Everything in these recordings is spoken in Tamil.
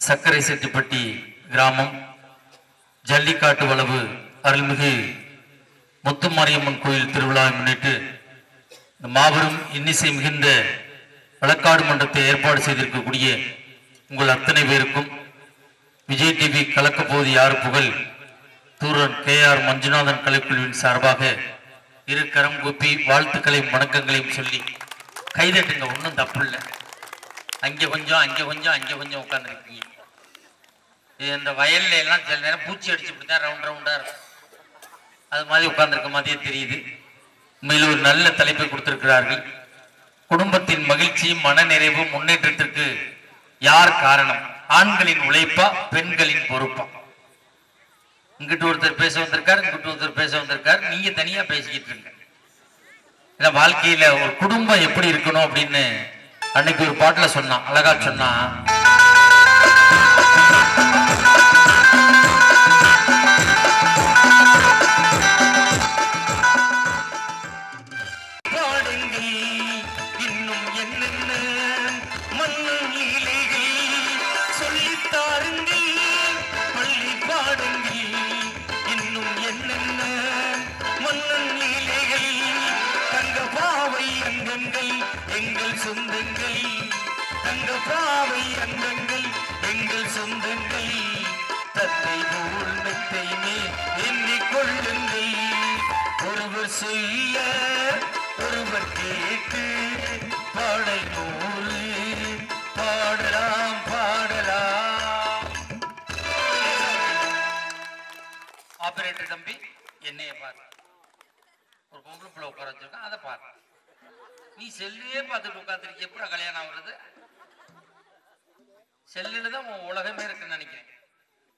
சக்கரை செட்டிப்பட்டி கிராமம் ஜல்லிக்காட்டு வளவு அருள்மிகு முத்துமாரியம்மன் கோயில் திருவிழாவை முன்னிட்டு மாபெரும் இன்னிசை மிகுந்த வழக்காடு மன்றத்தை ஏற்பாடு செய்திருக்கக்கூடிய உங்கள் அத்தனை பேருக்கும் விஜய் டிவி கலக்கப்போது யார் புகழ் தூரன் KR மஞ்சுநாதன் கலைக்குழுவின் சார்பாக இரு கரம் கூப்பி வாழ்த்துக்களையும் வணக்கங்களையும் சொல்லி கைதட்டுங்க. ஒன்றும் தப்பு இல்லை. அங்கே கொஞ்சம் அங்கே கொஞ்சம் அங்கே கொஞ்சம் உட்காந்துருக்கீங்க. இந்த வயல்ல எல்லாம் சில நேரம் பூச்சி அடிச்சு இப்படிதான் ரவுண்ட் ரவுண்டா இருக்கும். அது மாதிரி உட்கார்ந்துருக்க மாதிரியே தெரியுது. உண்மையில் ஒரு நல்ல தலைப்பை கொடுத்திருக்கிறார்கள். குடும்பத்தின் மகிழ்ச்சியும் மன நிறைவும் முன்னேற்றத்திற்கு யார் காரணம்? ஆண்களின் உழைப்பா பெண்களின் பொறுப்பா? இங்கிட்டு ஒருத்தர் பேச வந்திருக்காரு, இங்கிட்டு ஒருத்தர் பேச வந்திருக்காரு. நீங்க தனியா பேசிக்கிட்டு இருங்க. ஏன்னா வாழ்க்கையில ஒரு குடும்பம் எப்படி இருக்கணும் அப்படின்னு அன்னைக்கு ஒரு பாட்டுல சொன்னான், அழகா சொன்னான். எங்கள் சொந்தங்கள் தங்க பாவை அங்கங்கள் எங்கள் சொந்தங்கள் தத்தை போல் மெத்தை மேல் எண்ணிக்கொள்ளுங்கள். ஒருவர் சொல்ல ஒருவர் கேட்டு பாடை நூறு பாடலாம் பாடலாம். ஆபரேட்டர் தம்பி என்னைய பாரு, ஒரு பொம்பளை பிள்ளை உட்கார வச்சிருக்கான், அதை பாரு. நீ செல்லையே பார்த்துட்டு உட்காந்துருக்கு, எப்படா கல்யாணம் ஆகுறது? செல்லுல தான் உன் உலகமே இருக்குன்னு நினைக்கிறேன்.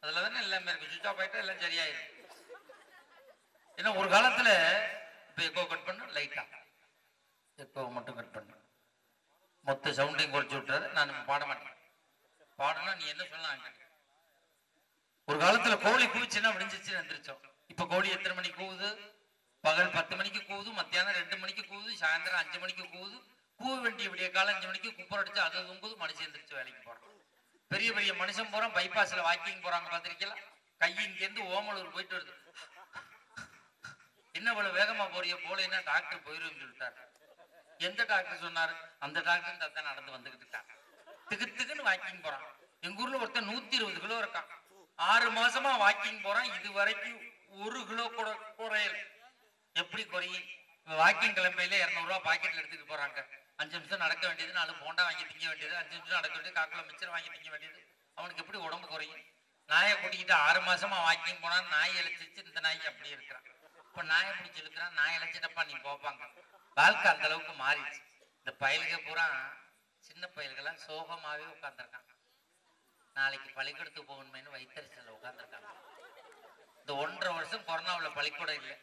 அதுல தானே எல்லாமே இருக்கு. சுவிட்ச் ஆஃப் ஆயிட்டா எல்லாம் சரியாயிடும். ஏன்னா ஒரு காலத்துல இப்ப எக்கோ கட் பண்ண லைட்டா எக்கோ மட்டும் கட் பண்ண மொத்த சவுண்டையும் குறைச்சி விட்டுறாரு. நான் பாட மாட்டேன். பாடனா நீ என்ன சொல்லலாம். ஒரு காலத்துல கோழி கூவிச்சுன்னா விடிஞ்சிச்சுன்னு வந்துருச்சோம். இப்ப கோழி எத்தனை மணிக்கு கூவுது? பகல் 10 மணிக்கு கூவுது, மத்தியானம் 2 மணிக்கு கூவுது, சாயந்தரம் 5 மணிக்கு கூவுது. கூவ வேண்டிய விடிய காலம் 5 மணிக்கு குப்பர் அடிச்சு அது தூங்குது. மனுஷன் எந்திரிச்சு வேலைக்கு போறான். பெரிய பெரிய மனுஷன் போறான், பைபாஸ்ல வாக்கிங் போறாங்க, பார்த்திருக்கலாம். கை இங்கேருந்து ஓமலூர் போயிட்டு வருது. என்ன இவ்வளவு வேகமா போறிய போல என்ன டாக்டர் போயிரும் சொல்லிட்டாரு. எந்த டாக்டர் சொன்னாரு? அந்த டாக்டர் தான் நடந்து வந்துகிட்டு இருக்காங்க. திகுன்னு வாக்கிங் போறான். எங்க ஊர்ல ஒருத்தர் 120 கிலோ இருக்கான். 6 மாசமா வாக்கிங் போறான். இது வரைக்கும் 1 கிலோ கூட குறையல. எப்படி குறையும்? வாக்கிங் கிளம்பையில 200 ரூபா பாக்கெட்ல எடுத்துட்டு போறாங்க. 5 நிமிஷம் நடக்க வேண்டியது, 4 போண்டா வாங்கி திங்க வேண்டியது, 5 நிமிஷம் நடக்க வேண்டியது, காக்கில மிச்சர் வாங்கி திங்க வேண்டியது. அவனுக்கு எப்படி உடம்பு குறையும்? நாயை கூட்டிக்கிட்டு 6 மாசமா வாக்கிங் போனா நாய் இழைச்சிச்சு. இந்த நாய்க்கு அப்படி இருக்கிறான். இப்ப நாயை பிடிச்சி இழுக்கிறான். நாய் இழைச்சிட்டப்பா நீ போப்பாங்க. வாழ்க்கை அந்த அளவுக்கு மாறிடுச்சு. இந்த பயல்க பூரா சின்ன பயல்கள்லாம் சோகமாவே உட்கார்ந்துருக்காங்க. நாளைக்கு பள்ளிக்கூடத்துக்கு போகணுமேனு வைத்தறிச்சல உட்கார்ந்துருக்காங்க. இந்த 1.5 வருஷம் கொரோனாவில் பள்ளிக்கூடம் இல்லை.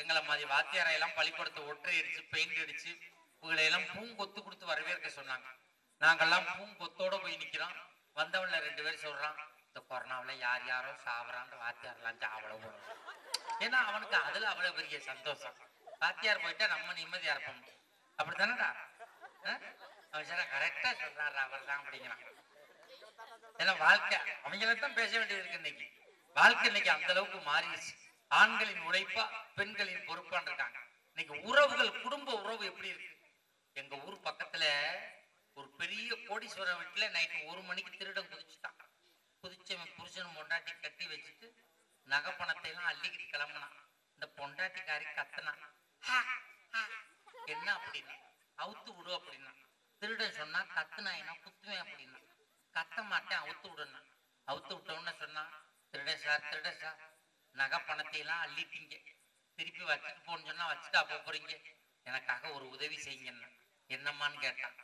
எங்களை மாதிரி வாத்தியாரையெல்லாம் பள்ளிக்கூடத்தை ஒற்றை அடிச்சு பெயிண்ட் அடிச்சு இவங்களையெல்லாம் பூங்கொத்து கொடுத்து வரவேற்க சொன்னாங்க. நாங்கெல்லாம் பூங்கொத்தோட போய் நிக்கிறோம். வந்தவன்ல 2 பேர் சொல்றான், இந்த கொரோனாவில் யார் யாரோ சாவறான்ற வாத்தியாரெல்லாம் சாவளவு. ஏன்னா அவனுக்கு அதுல அவ்வளவு பெரிய சந்தோஷம். வாத்தியார் போயிட்டா நம்ம நிம்மதியா இருப்போம். அப்படித்தானடா? அவன் சார் கரெக்டா சொல்றாரு, அவர் தான் அப்படிங்கிறான். ஏன்னா வாழ்க்கை அவங்களதான் பேச வேண்டியது இருக்கு. இன்னைக்கு வாழ்க்கை இன்னைக்கு அந்த அளவுக்கு மாறிடுச்சு. ஆண்களின் உழைப்பா பெண்களின் பொறுப்பான் இருக்காங்க. இன்னைக்கு உறவுகள், குடும்ப உறவு எப்படி இருக்கு? எங்க ஊர் பக்கத்துல ஒரு பெரிய கோடீஸ்வரர் வீட்டுல நைட்டு 1 மணிக்கு திருடன் குதிச்சுட்டான். குதிச்சவன் புருஷன் பொண்டாட்டி கட்டி வச்சுட்டு நகை பணத்தை எல்லாம் அள்ளிக்கிட்டு கிளம்புனான். இந்த பொண்டாட்டிக்காரி கத்துனா, என்ன அப்படின்னா அவுத்து விடு அப்படின்னா. திருடன் சொன்னா கத்துனா என்ன குத்துவேன் அப்படின்னா. கத்த மாட்டேன், அவுத்து விடுனா. அவுத்து விட்டோன்னு சொன்னா, திருடன் சார் நகை பணத்தை எல்லாம் அள்ளிட்டீங்க, திருப்பி வச்சுட்டு போன்னு சொன்னா வச்சுட்டா போறீங்க, எனக்காக ஒரு உதவி செய்யுங்கன்னு. என்னம்மான்னு கேட்டான்.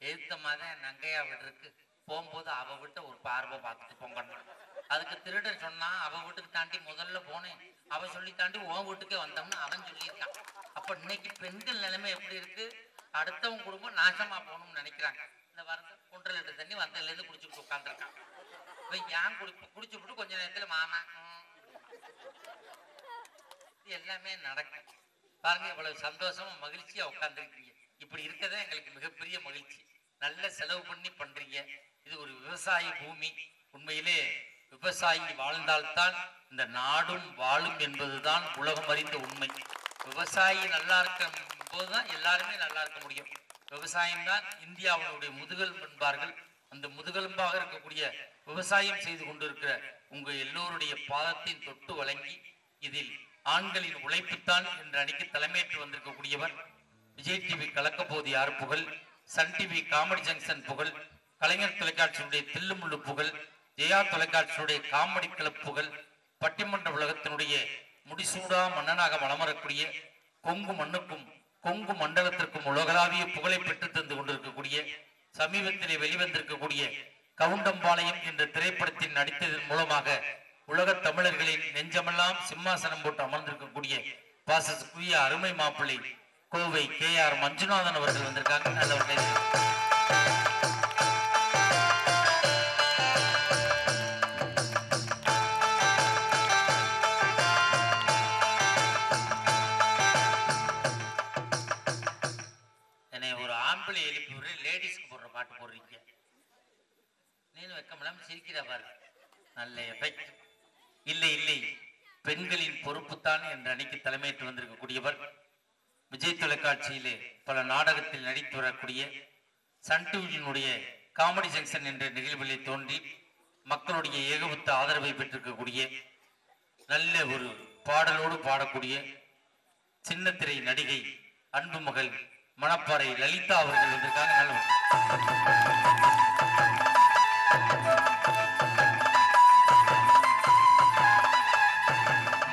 எழுத்த மாதிரி நங்கையா வீட்டுக்கு போகும்போது அவ விட்ட ஒரு பார்வை பார்த்துட்டு போங்கன்னு. அதுக்கு திருடன் சொன்னா, அவ வீட்டுக்கு தாண்டி முதல்ல போனேன், அவ சொல்லி தாண்டி உன் வீட்டுக்கே வந்தோம்னு அவன் சொல்லியிருக்கான். அப்ப இன்னைக்கு பெண்கள் நிலைமை எப்படி இருக்கு? அடுத்தவங்க குடும்பம் நாசமா போகணும்னு நினைக்கிறாங்க. இந்த வாரத்தை 1.5 லிட்டர் தண்ணி வந்ததுல இருந்து குடிச்சுட்டு உட்காந்துருக்கான். ஏன் குடிச்சு விட்டு கொஞ்ச நேரத்துல மாமா எல்லாமே நடக்கும். பாருங்க, இவ்வளவு சந்தோஷமா மகிழ்ச்சியா உட்கார்ந்துருக்கீங்க. இப்படி இருக்கதான் எங்களுக்கு மிகப்பெரிய மகிழ்ச்சி. நல்ல செலவு பண்ணி பண்றீங்க. இது ஒரு விவசாய பூமி. உண்மையிலே விவசாயி வாழ்ந்தால்தான் இந்த நாடும் வாழும் என்பதுதான் உலகம் அறிந்த உண்மை. விவசாயி நல்லா இருக்கும் போதுதான் எல்லாருமே நல்லா இருக்க முடியும். விவசாயம் தான் இந்தியாவுடைய முதுகெலும்பு என்பார்கள். அந்த முதுகெலும்பாக இருக்கக்கூடிய விவசாயம் செய்து கொண்டிருக்கிற உங்க எல்லோருடைய பாதத்தையும் தொட்டு வழங்கி இதில் ஆண்களின் உழைப்புத்தான் என்ற அணிக்கு தலைமையேற்று வந்திருக்கக்கூடியவர் விஜய் டிவி கலக்கப்போது யார் புகழ், சன் டிவி காமெடி ஜங்ஷன் புகழ், கலைஞர் தொலைக்காட்சியினுடைய தில்லுமுள்ளு புகழ், ஜெயா தொலைக்காட்சியினுடைய காமெடி கிளப் புகழ், பட்டிமன்ற உலகத்தினுடைய முடிசூடா மன்னனாக வளமரக்கூடிய கொங்கு மண்ணுக்கும் கொங்கு மண்டலத்திற்கும் உலகளாவிய புகழை பெற்று தந்து கொண்டிருக்கக்கூடிய சமீபத்திலே வெளிவந்திருக்கக்கூடிய கவுண்டம்பாளையம் என்ற திரைப்படத்தில் நடித்ததன் மூலமாக உலக தமிழர்களின் நெஞ்சமெல்லாம் சிம்மாசனம் போட்டு அமர்ந்திருக்கக்கூடிய பாசத்துக்குரிய அருமை மாப்பிள்ளை கோவை KR மஞ்சுநாதன் அவர்கள் வந்திருக்காங்க. நல்லவர்கள் என்னை ஒரு ஆம்பளை எழுப்பி விடுற லேடிஸ்க்கு போடுற பாட்டு போடுறீங்க. நீனு வெக்கமில்லாம சிரிக்கிறா பாரு. நல்ல எஃபெக்ட். இல்லை இல்லை, பெண்களின் பொறுப்புத்தான் என்ற அணிக்கு தலைமையேற்று வந்திருக்கக்கூடியவர் விஜய் தொலைக்காட்சியிலே பல நாடகத்தில் நடித்து வரக்கூடிய சன் டிவியினுடைய காமெடி ஜங்ஷன் என்ற நிகழ்விலே தோன்றி மக்களுடைய ஏகபத்த ஆதரவை பெற்றிருக்கக்கூடிய நல்ல ஒரு பாடலோடு பாடக்கூடிய சின்னத்திரை நடிகை அன்பு மகள் மணப்பாறை லலிதா அவர்கள் வந்திருக்காங்க. நல்ல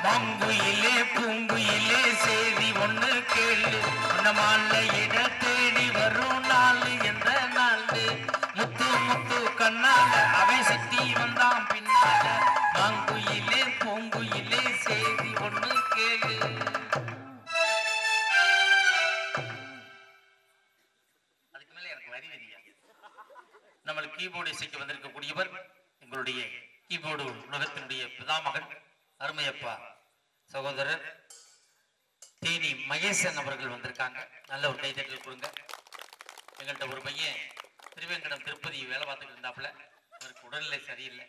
மாங்குயிலே பூங்குயிலே செய்தி ஒண்ணு கேளு, உன்னமால இட தேடி வரும் நாள் எந்த நாள், முத்து முத்து கண்ணால அவன் சுத்தி வந்தான் பின்னால, மாங்குயிலே பூங்குயிலே செய்தி ஒண்ணு கேளு. அதுக்கு மேல எனக்கு வரி வரியா. நம்மளுக்கு கீபோர்டு இசைக்கு வந்திருக்கக்கூடியவர் எங்களுடைய கீபோர்டு உலகத்தினுடைய பிதாமகன் அருமையப்பா சகோதரர் தேனி மகேசன் அவர்கள் வந்திருக்காங்க. நல்ல ஒரு கைதட்டல் கொடுங்க. எங்கள்கிட்ட ஒரு பையன் திருவேங்கடம் திருப்பதி வேலை பார்த்துட்டு இருந்தாப்புல, அவருக்கு உடல்நிலை சரியில்லை.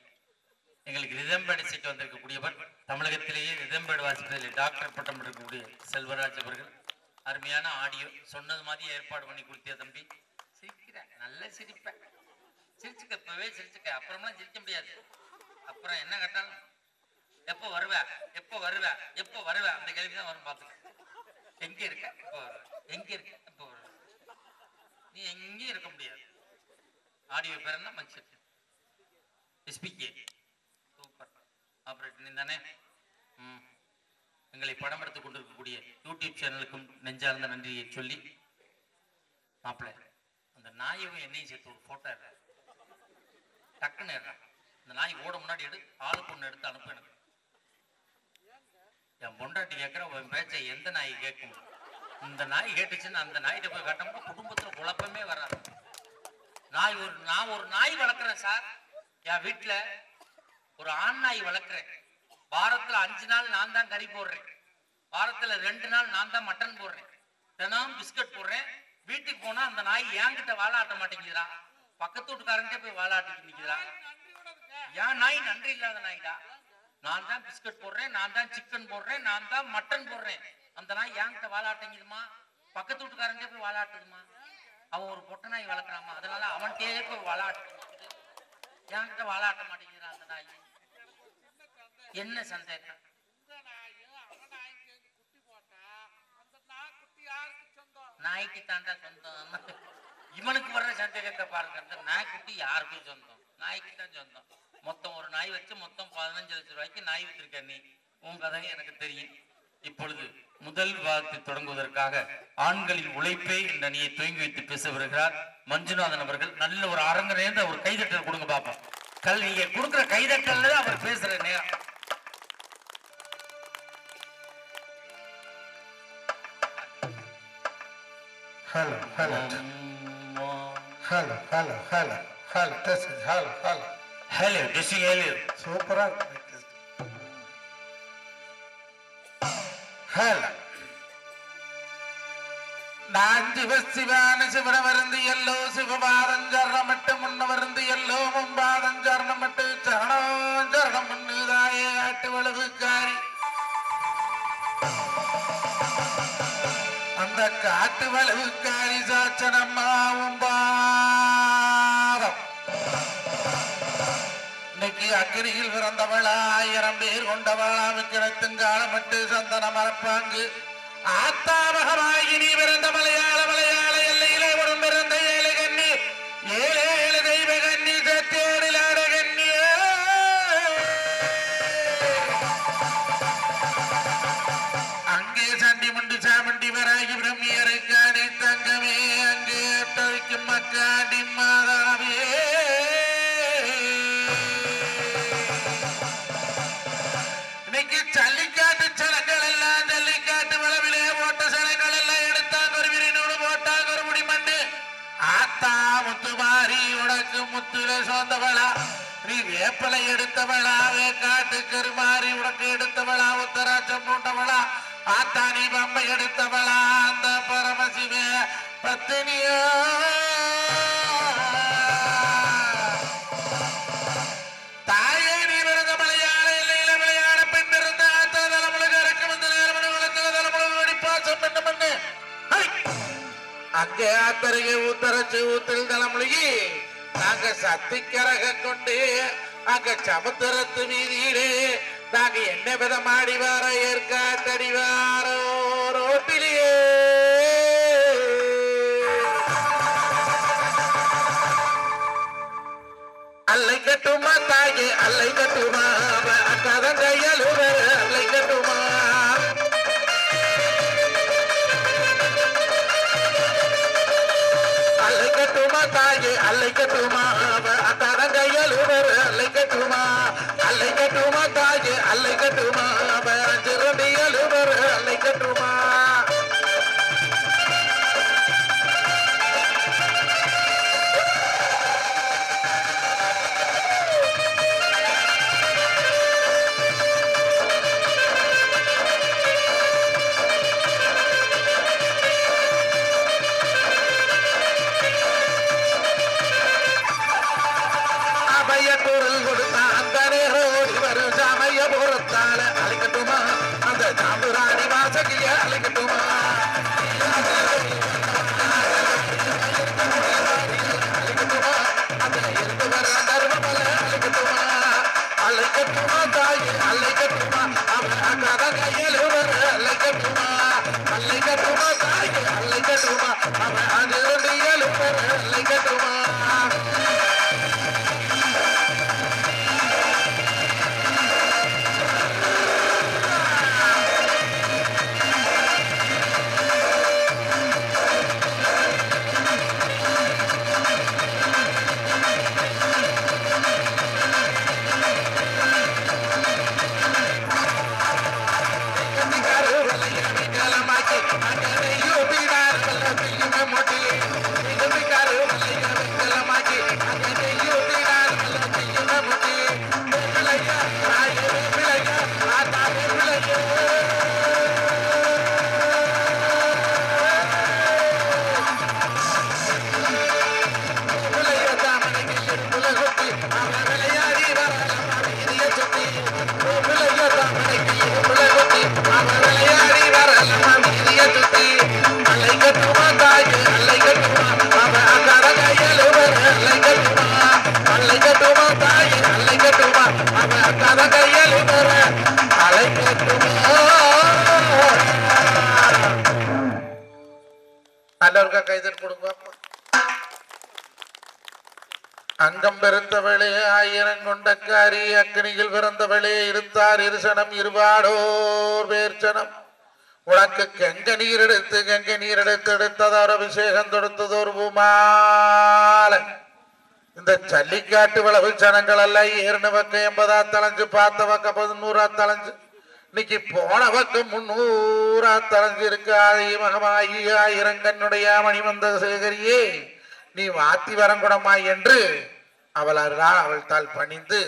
எங்களுக்கு ரிதம்பேடு இசைக்கு வந்திருக்கக்கூடியவர் தமிழகத்திலேயே ரிதம்பேடு வாசிப்பதில் டாக்டர் பட்டம் இருக்கக்கூடிய செல்வராஜ் அவர்கள். அருமையான ஆடியோ சொன்னது மாதிரி ஏற்பாடு பண்ணி கொடுத்திய தம்பி. சிரிக்கிறேன், நல்ல சிரிப்பேன். சிரிச்சுக்க, இப்பவே சிரிச்சுக்க, அப்புறம்லாம் சிரிக்க முடியாது. அப்புறம் என்ன கேட்டாலும் எப்போ வருவ எப்போ வருவ எப்போ வருவ அந்த கேள்விதான் வரும். பார்த்துக்க, எங்க இருக்க எப்போ வருவ, எங்க இருக்க எப்போ வருவ, நீ எங்கேயும் இருக்க முடியாது. ஆடியோ பேர் என்ன மனுஷன் எஸ்பிகே சூப்பர் ஆப்ரேட்டர் நீ தானே. எங்களை படம் எடுத்துக் கொண்டிருக்கக்கூடிய யூடியூப் சேனலுக்கும் நெஞ்சார்ந்த நன்றியை சொல்லி மாப்பிள்ள அந்த நாயவும் என்னையும் சேர்த்து ஒரு போட்டோ எடுற டக்குன்னு எடுறா. இந்த நாய் ஓட முன்னாடி ஆளுக்கு ஒன்று எடுத்து அனுப்பு. எனக்கு என் பொண்டாட்டி கேட்குற உன் பேச்சை எந்த நாய் கேட்கும்? இந்த நாய் கேட்டுச்சுன்னு அந்த நாய்கிட்ட போய் கட்டோம்னா குடும்பத்தில் குழப்பமே வராது. நான் ஒரு நாய் வளர்க்குறேன் சார். என் வீட்டில் ஒரு ஆண் நாய் வளர்க்குறேன். வாரத்தில் 5 நாள் நான் தான் கறி போடுறேன், வாரத்தில் 2 நாள் நான் தான் மட்டன் போடுறேன், தினம் பிஸ்கட் போடுறேன். வீட்டுக்கு போனா அந்த நாய் என்கிட்ட வாழாட்ட மாட்டேங்குதுடா, பக்கத்து வீட்டுக்காரங்கிட்ட போய் வாழாட்டிட்டு நிற்குதுடா. என் நாய் நன்றி இல்லாத நாய்டா. நான் தான் பிஸ்கட் போடுறேன், நான் தான் சிக்கன் போடுறேன், நான் தான் மட்டன் போடுறேன். அந்த நாய் என்கிட்ட வாழாட்டங்குதுமா, பக்கத்து வீட்டுக்காரங்க போய் வாழாட்டுதுமா. அவன் ஒரு பொட்டை நாய் வளர்க்குறாமா, அதனால அவன்கிட்டே போய் வாழாட்டு, என்கிட்ட வாழாட்ட மாட்டேங்கிறான் அந்த நாய். என்ன சந்தேகம்? நாய்க்கு தாண்டா சொந்தம். இவனுக்கு வர்ற சந்தேகத்தை பாருங்க. அந்த நாய்க்குட்டி யாருக்கும் சொந்தம்? நாய்க்கு தான் சொந்தம். மொத்தம் ஒரு நாய் வச்சு மொத்தம் 15 லட்சம் ரூபாய்க்கு நாய் வித்திருக்க நீ. உன் கதை எனக்கு தெரியும். இப்பொழுது முதல் வாதத்தை தொடங்குவதற்காக ஆண்களின் உழைப்பே என்ற அணியை துவங்கி வைத்து பேச வருகிறார் மஞ்சுநாதன் அவர்கள். நல்ல ஒரு அரங்கநேர்ந்த ஒரு கைதட்டல் கொடுங்க பாப்போம். நீங்க கொடுக்குற கைதட்டல் அவர் பேசுற நேரம். Hello, hello. Hello, hello, hello. Hello, this is hello, hello. Hello, this is hello. Super. Hello. சிவான சிவன வருந்தி எல்லோ சிவபாதஞ்சரணமட்டு முன்ன வருந்தி எல்லோ மும்பாதஞ்சரணமட்டு அந்த காட்டு வளவு காரி சாச்சனம்மாவும் பாதம் இன்னைக்கு அக்கிரியில் பிறந்தவளா 1000 பேர் கொண்டவளா விக்கிரத்துங்காலமட்டு சந்தன மரப்பாங்கு ஆத்தாமகமாகினி பிறந்த மலையாள எல்லையிலே ஒரு பிறந்த 7 கண்ணி 7 தெய்வ கண்ணி சத்தேடிலாட கண்ணிய அங்கே சண்டி முண்டு சாமண்டி வராகி பிரம்மியருக்காடி தங்கமே அங்கே தவிக்கும் மக்காண்டி மாதாவே இன்னைக்கு ஜல்லிக்காட்டு சனங்கள் எல்லாம் ஜல்லிக்காட்டு வளவிலே ஓட்ட சனங்கள் எல்லாம் எடுத்தாங்க ஒரு விரிநூறு போட்டாங்க ஒரு முடிமண்டு ஆத்தா முத்து மாறி உனக்கு முத்துல சோந்தவளா நீ வேப்பலை எடுத்தவளா வேக்காட்டு கருமாறி உனக்கு எடுத்தவளா உத்தராட்சம் போட்டவளா ஆத்தா நீ பம்பை எடுத்தவளா அந்த பரமசிவ பத்தினியா தாயே நீ பிறந்த மலையாள எல்லையில விளையாட பெண் இருந்த ஆத்தா தலைமுழுக இறக்க வந்த நேரமணி வளர்த்துல தலைமுழுக வெடிப்பாசம் என்ன பண்ணு அங்கே ஆத்தருகே ஊத்தரச்சு ஊத்தில் தலைமுழுகி நாங்க சத்திக்கரக கொண்டு அங்க சமுத்திரத்து வீதியிலே நாங்க என்ன விதமாடி வார ஏற்காட்டடி வாரோ ரோட்டிலேயே அல்லை கட்டுமா தாயே அல்லை கட்டுமா அக்காதன் கையலுற அல்லை கட்டுமா அல்லை கட்டுமா தாயே அல்லை கட்டுமா அக்காதன் கையலுற அல்லை கட்டுமா அல்லை கட்டுமா தாயே அல்லை கட்டுமா அஞ்சிரண்டி அலுவர் அல்லை கட்டுமா பொருள் கொடுத்தா அந்த நேரோடி வரும் சாமைய பொறுத்தால அழைக்கட்டுமா அந்த சாம்புராணி வாசகிய அழைக்கட்டுமா அழைக்கட்டுமா அந்த இருந்து வர தர்மமல அழைக்கட்டுமா அழைக்கட்டுமா தாயே அழைக்கட்டுமா அவன் அக்கத கையில் வர அழைக்கட்டுமா அழைக்கட்டுமா தாயே அழைக்கட்டுமா அவன் அதிலிருந்து எழுவர அழைக்கட்டுமா அங்கம் பிறந்தவளே 1000 கொண்டக்காரி அக்னியில் பிறந்தவளே இருத்தார் இருசனம் இருபாடோர் வேர்ச்சனம் உனக்கு கங்க நீர் எடுத்து எடுத்ததோர் அபிஷேகம் தொடுத்ததோர் பூமால இந்த ஜல்லிக்காட்டு வளவு ஜனங்கள் எல்லாம் ஏறின பக்கம் 80 தலைஞ்சு பார்த்த பக்கம் 100 தலைஞ்சு இன்னைக்கு போன பக்கம் 300 தலைஞ்சு இருக்கு மகமாயி 1000 கண்ணுடைய மணிமந்த சேகரியே நீ வாத்தி வரங்குடமா என்று அவள் தால் பணிந்து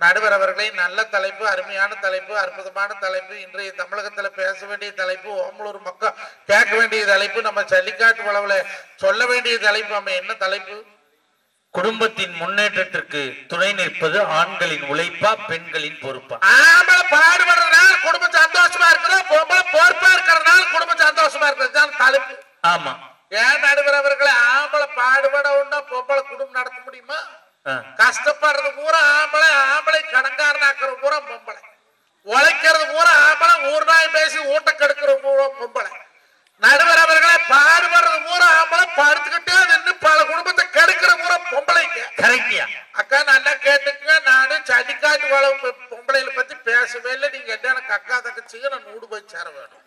நடுவர் அவர்களை நல்ல தலைப்பு அருமையான தலைப்பு அற்புதமான தலைப்பு இன்றைய தமிழகத்துல பேச வேண்டிய தலைப்பு ஓமலூர் மக்கள் கேட்க வேண்டிய தலைப்பு நம்ம ஜல்லிக்காட்டு வளவுல சொல்ல வேண்டிய தலைப்பு நம்ம என்ன தலைப்பு குடும்பத்தின் முன்னேற்றத்திற்கு துணை நிற்பது ஆண்களின் உழைப்பா பெண்களின் பொறுப்பா பாடுபடுறதுனால குடும்பம் சந்தோஷமா இருக்கிறதா பொறுப்பா இருக்கிறதுனால குடும்பம் சந்தோஷம் சந்தோஷமா இருக்கிறது தலைப்பு. ஆமா. ஏன் நடுவர் அவர்களை ஆம்பளை பாடுபட உண்டா பொம்பளை குடும்பம் நடத்த முடியுமா? கஷ்டப்படுறது பூரா ஆம்பளை, ஆம்பளை கடங்காரனாக்குற பூரா பொம்பளை, உழைக்கிறது பூரா ஆம்பளை, ஊர் நாய் பேசி ஊட்ட கெடுக்கிற பூரா பொம்பளை. நடுவர் அவர்களை பாடுபடுறது பூரா ஆம்பளை, படுத்துக்கிட்டே நின்று பல குடும்பத்தை கெடுக்கிற பூரா பொம்பளைக்கு. கரெக்டியா அக்கா நல்லா கேட்டுக்குங்க. நானு சனிக்காட்டு வளவு பொம்பளைகளை பத்தி பேசவே இல்லை. நீங்க என்ன எனக்கு அக்கா தங்கச்சிங்க, நான் நூடு போய் சேர வேணும்.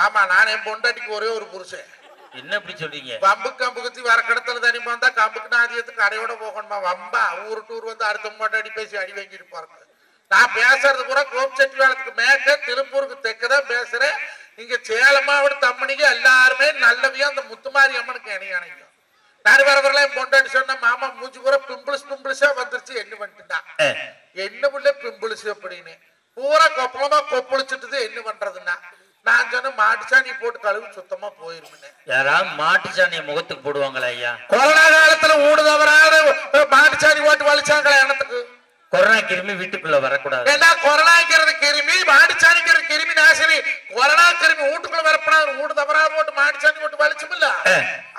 ஆமா, நான் என் பொண்டாட்டிக்கு ஒரே ஒரு புருஷன். என்ன இப்படி சொல்றீங்க? வம்பு கம்பு குத்தி வர கடத்தல தனி வந்தா கம்புக்கு நாதியத்துக்கு கடையோட போகணுமா? வம்பா ஊரு டூர் வந்து அடுத்த பொண்டாட்டி பேசி அடி வாங்கிட்டு போறாங்க. நான் பேசுறது பூரா கோபிச்செட்டி வேலத்துக்கு மேற்க திருப்பூருக்கு தெற்குதான் பேசுறேன். இங்க சேலமா விட தம்மனிக்கு எல்லாருமே நல்லவையா அந்த முத்துமாரி அம்மனுக்கு இணையானீங்க. நான் வரவரெல்லாம் என் பொண்டாட்டி சொன்ன மாமா மூஞ்சி பூரா பிம்பிள்ஸா வந்துருச்சு. என்ன பண்ணிட்டுடா என்ன புள்ள பிம்பிள்ஸ் அப்படின்னு பூரா கொப்பளமா கொப்பளிச்சுட்டு என்ன பண்றதுன்னா நான் சொன்ன மாட்டு சாணி போட்டு கழுவி சுத்தமா போயிருமே. யாராவது மாட்டு சாணியை முகத்துக்கு போடுவாங்களா ஐயா? கொரோனா காலத்துல ஊடுதவராது மாட்டு சாணி போட்டு வலிச்சாங்களா எனத்துக்கு? கொரோனா கிருமி வீட்டுக்குள்ள வரக்கூடாது. ஏன்னா கொரோனாங்கிறது கிருமி, மாட்டு சாணிங்கிறது கிருமி நாசினி. கொரோனா கிருமி வீட்டுக்குள்ள வரப்படாது. ஊடுதவரா போட்டு மாட்டு சாணி போட்டு வலிச்சுமில்ல.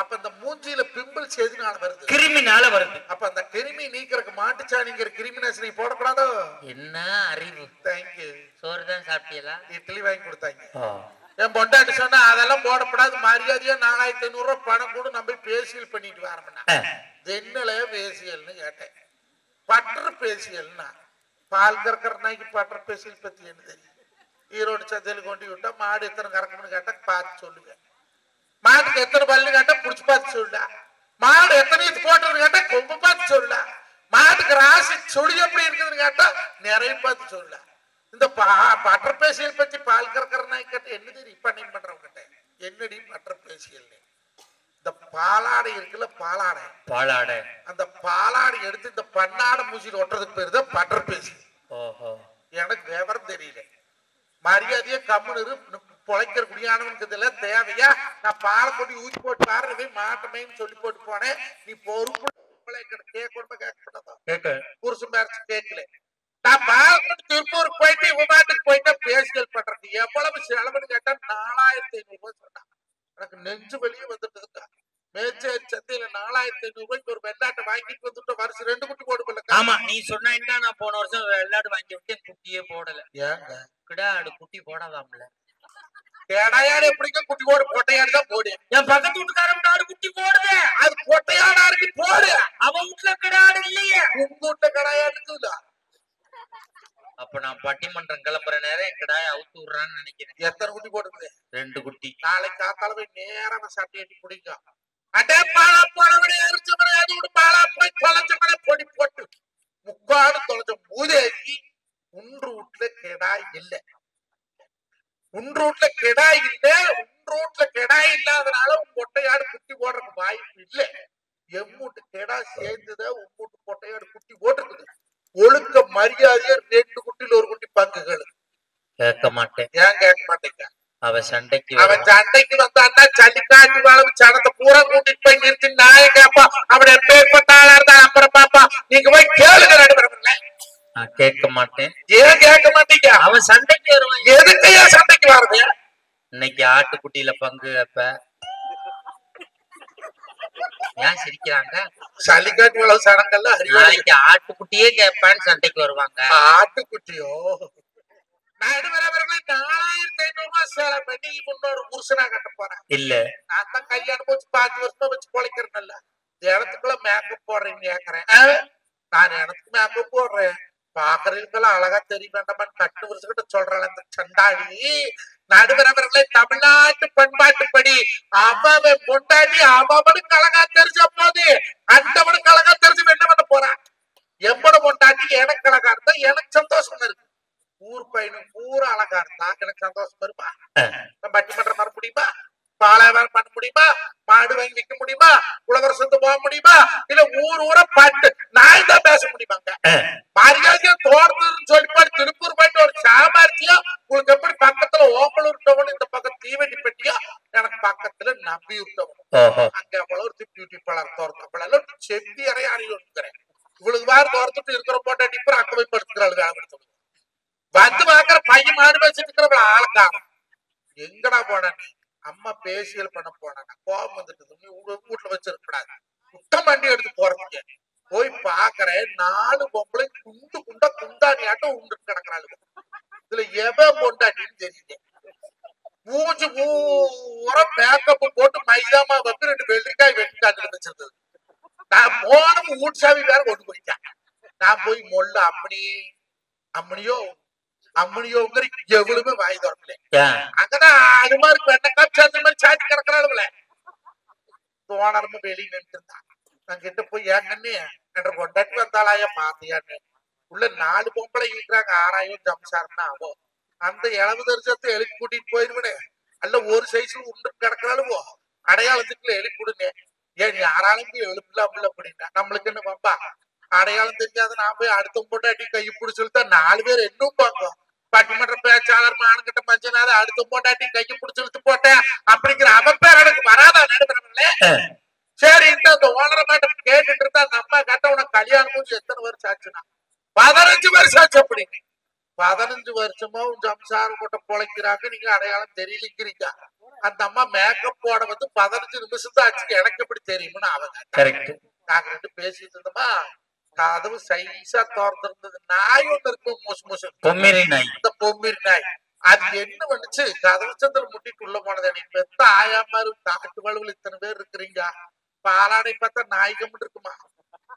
அப்ப இந்த மூஞ்சியில பிம்பிள்ஸ் எதுனால வருது? கிருமினால வருது. அப்ப அந்த கிருமி நீக்கிறதுக்கு மாட்டு சாணிங்கிற கிருமி நாசினி போடக்கூடாதோ? என்ன அறிவு! தேங்க்யூ. சோறு தான் சாப்பிட்டீங்களா? இட்லி வாங்கி கொடுத்தாங்க. என் பொண்டாட்டி சொன்னா அதெல்லாம் போடப்படாது, மரியாதையா 4500 ரூபாய் பணம் கூட நம்ம பேசியல் பண்ணிட்டு வரமுன்னா. என்னல பேசியல்னு கேட்டேன். பட்டர் பேசியல்னா பால் கறக்கிற நாய்க்கு பட்டர் பேசியல் பத்தி என்ன தெரியும்? ஈரோடு சந்தையில கொண்டு விட்டா மாடு எத்தனை கறக்கணும்னு கேட்டா பார்த்து சொல்லுவேன். மாட்டுக்கு எத்தனை பல்லு கேட்டா புடிச்சு பார்த்து சொல்லுடா. மாடு எத்தனை போட்டதுன்னு கேட்டா கொம்பு பார்த்து சொல்லுடா. மாட்டுக்கு ராசி சொடி எப்படி இருக்குதுன்னு கேட்டா நிறைய பார்த்து சொல்லுடா. இந்த பட்டர் பேசியல் பத்தி பால் கறக்கிற நாய் கேட்ட என்ன தெரியும்? இப்ப நீ பண்றவங்க கிட்ட என்னடி பட்டர் பேசியல்? இந்த பாலாடை இருக்குல்ல, பாலாடை, அந்த பாலாடை எடுத்து இந்த பன்னாடை மூச்சியில் ஒட்டுறதுக்கு பேரு தான் பட்டர் பேசியல். எனக்கு விவரம் தெரியல. மரியாதையா கம்முனு பொழைக்கிற குடியானவனுக்கு இதெல்லாம் தேவையா? நான் பாலை கொண்டு ஊற்றி போட்டு பாருவே மாட்டமேன்னு சொல்லி போட்டு போனேன். நீ பொறுப்பு கேட்க புருஷன் பேரச்சு கேட்கல. நான் பாலை கொண்டு திருப்பூருக்கு போயிட்டு இவமாட்டுக்கு போயிட்டா பேசியல் பண்றது எவ்வளவு செலவுன்னு கேட்டா 4500 ரூபாய் சொன்னான். எனக்கு நெஞ்சு வெளியே வந்துட்டு இருக்கா. மேச்சேரி சந்தையில 4500 ரூபாய்க்கு ஒரு வெள்ளாட்டை வாங்கிட்டு வந்துட்டு வருஷம் 2 குட்டி போடு. ஆமா, நீ சொன்னா நான் போன வருஷம் வெள்ளாடு வாங்கி விட்டு குட்டியே போடல. ஏங்க கிடாடு குட்டி போடாதாம்ல? கேடாயாடு எப்படிங்க குட்டி போடு? பொட்டையாடு தான் போடு. என் பக்கத்து வீட்டுக்காரன் ஆடு குட்டி போடுது. அது பொட்டையாடா இருக்கு போடு. அவன் வீட்டுல கிடாடு இல்லையே. உங்க வீட்டுல கடாயா இருக்குல்ல? அப்ப நான் பட்டிமன்றம் கிளம்புற நேரம் என் கிடாய அவுத்து விடுறான்னு நினைக்கிறேன். எத்தனை குட்டி போடுது? 2 குட்டி. நாளைக்கு காத்தால போய் நேரமா சட்டை அடி குடிங்க. அடே பாலா போனவனே எரிச்சவனே அதோட பாலா போய் தொலைச்சவனே பொடி போட்டு முக்காடு தொலைச்ச மூதேவி. உன்று வீட்டுல கெடாய் இல்லை, உன்று வீட்டுல கெடாய் இல்லை. உன்று வீட்டுல கெடாய் இல்லாதனால உன் பொட்டையாடு குட்டி போடுறதுக்கு வாய்ப்பு இல்லை. எம்மூட்டு கெடா சேர்ந்துதான் உம்மூட்டு பொட்டையாடு குட்டி போட்டுருக்குது. ஒழுக்க மரியாதையா 2 குட்டில ஒரு குட்டி பங்குகள். கேட்க மாட்டேன். ஏன் கேட்க மாட்டேங்க? அவன் சண்டைக்கு வந்தான்னா சண்டிக்காட்டு வளவு சனத்தை பூரா கூட்டிட்டு போய் நிறுத்தி நாய கேப்பா. அவன் எப்பேற்பட்ட ஆளா இருந்தா அப்புறம் பாப்பா. நீங்க போய் கேளுங்க நடுவர்களே. நான் கேட்க மாட்டேன். ஏன் கேட்க மாட்டீங்க? அவன் சண்டைக்கு வருவான். எதுக்கு ஏன் சண்டைக்கு வருது? இன்னைக்கு ஆட்டுக்குட்டியில பங்கு. அப்ப ஏன் சிரிக்கிறாங்க? சல்லிக்காட்டு வளவு சடங்கெல்லாம் நாளைக்கு ஆட்டுக்குட்டியே கேட்பான்னு சண்டைக்கு வருவாங்க. ஆட்டுக்குட்டியோ? நடுவரவர்களை 4500 ரூபாய் சேலை பண்ணி இன்னொரு புருஷனா கட்ட போறேன். இல்ல, நான் தான் கல்யாணம் போச்சு 5 வருஷமா வச்சு பொழைக்கிறேன்ல. இடத்துக்குள்ள மேக்கப் போடுறேன்னு கேக்குறேன். நான் இடத்துக்கு மேக்கப் போடுறேன். பாக்குறதுக்கெல்லாம் அழகா தெரியும் வேண்டாமான்னு 8 வருஷம் கிட்ட சொல்றேன். இந்த சண்டாளி நடுவரவர்களை தமிழ்நாட்டு பண்பாட்டுப்படி அவன் பொண்டாடி அவனுக்கு அழகா தெரிஞ்ச போது அந்தவனுக்கு அழகா தெரிஞ்சு என்ன பண்ண போறான்? எம்பட பொண்டாட்டி எனக்கு அழகா இருந்தா எனக்கு சந்தோஷம் இருக்கு. ஊர் பையனும் பூரா அழகா இருந்தா எனக்கு சந்தோஷம் வருமா? பட்டிமன்றம் வர முடியுமா? பாலைவரம் பண்ண முடியுமா? மாடு வாங்கி விற்க முடியுமா? உலகர் சொத்து போக முடியுமா? இல்ல ஊர பாட்டு நான் தான் பேச முடியுமாங்க? மரியாதையா தோட்டத்துன்னு சொல்லி திருப்பூர் போயிட்டு ஒரு சாமர்த்தியம் உங்களுக்கு எப்படி பக்கத்துல ஓமலூர் டவுன், இந்த பக்கம் தீவெட்டிப்பட்டியா, எனக்கு பக்கத்துல நம்பியூர் டவுன். அங்க அவ்வளவு பியூட்டி பார்லர் தோர்த்தப்பெல்லாம் செவ்வி அறைய அறிவுறேன். இவளுக்கு வேற தோர்த்துட்டு இருக்கிற போட்டா டிப்பர் அங்க போய் படுத்துக்கிறாள். வேலை வந்து பாக்குற பையன் மாடு வச்சுட்டு இருக்கிறவள ஆளுக்கான எங்கடா போன நீ? அம்மா பேசியல் பண்ண போன. கோபம் வந்துட்டு நீ வீட்டுல வச்சிருக்கூடாது. குட்ட வண்டி எடுத்து போறதுக்கு போய் பாக்குறேன் 4 பொம்பளை குண்டு குண்டா குண்டாடியாட்டம் உண்டு கிடக்குறாள். இதுல எவன் பொண்டாட்டின்னு தெரியல. மூஞ்சி பூரா மேக்கப் போட்டு மைதாமா வந்து 2 வெள்ளிக்காய் வெட்டிக்காட்டு வச்சிருந்தது. நான் போன வீட்டு சாவி வேற கொண்டு போயிட்டேன். நான் போய் மொல்ல அம்மனியோ எவ்வளவுமே வாய் தரல. அங்கதான் அது மாதிரி வெண்ணக்காய் சேர்ந்த மாதிரி சாத்தி கிடக்குறாளுல. தோணரமா வெளியே நின்று இருந்தான். நான் கிட்ட போய் ஏங்கன்னு என்ற கொண்டாட்டி வந்தாளாய பாத்தியான்னு. உள்ள 4 பொம்பளை இருக்கிறாங்க. 6000 ஜம்சார்னா ஆகும். அந்த 70 வருஷத்தை எழுப்பி கூட்டிட்டு போயிருவனே. அல்ல ஒரு சைஸ்ல உண்டு கிடக்குறாளுவோ அடையாளத்துக்குள்ள எழுப்பி விடுங்க. ஏன் யாராலும் எழுப்பல அப்படின்னா நம்மளுக்கு என்ன பாப்பா அடையாளம் தெரியாத நான் போய் அடுத்த பொண்டாட்டி கை பிடிச்சுட்டா 4 பேர் இன்னும் பார்க்கும். பட்டிமன்ற பேச்சாளர் மானுகிட்ட மஞ்சனாத அடுத்த பொண்டாட்டி கையை பிடிச்சு போட்டேன் அப்படிங்கிற அவப்பேர் எனக்கு வராதா நடுக்கிறவங்களே. சரி அந்த ஓனரை மாட்டம் கேட்டுட்டு இருந்தா அந்த அம்மா கேட்ட உனக்கு கல்யாணம் முடிஞ்சு எத்தனை வருஷம் ஆச்சுன்னா 15 வருஷம் ஆச்சு. அப்படிங்க 15 வருஷமா உன் சம்சாரம் போட்ட பொழைக்கிறாங்க. நீங்க அடையாளம் தெரியலிங்கிறீங்க. அந்த அம்மா மேக்கப் போட வந்து 15 நிமிஷம் தான் ஆச்சு. எனக்கு எப்படி தெரியும்னு அவங்க நாங்க 2 பேசிட்டு இருந்தோமா. கதவு சைஸா திறந்திருந்தது. நாய் ஒண்ணு இருக்கும் மோசு பொம்மிரி நாய். இந்த பொம்மிரி நாய் அது என்ன பண்ணுச்சு கதவு சந்திர முட்டிட்டு உள்ள போனது. நீ பெத்த ஆயாமாரு காட்டு வலுவில் இத்தனை பேர் இருக்கிறீங்க. பாலாடை பார்த்தா நாய் கம்மிட்டு இருக்குமா?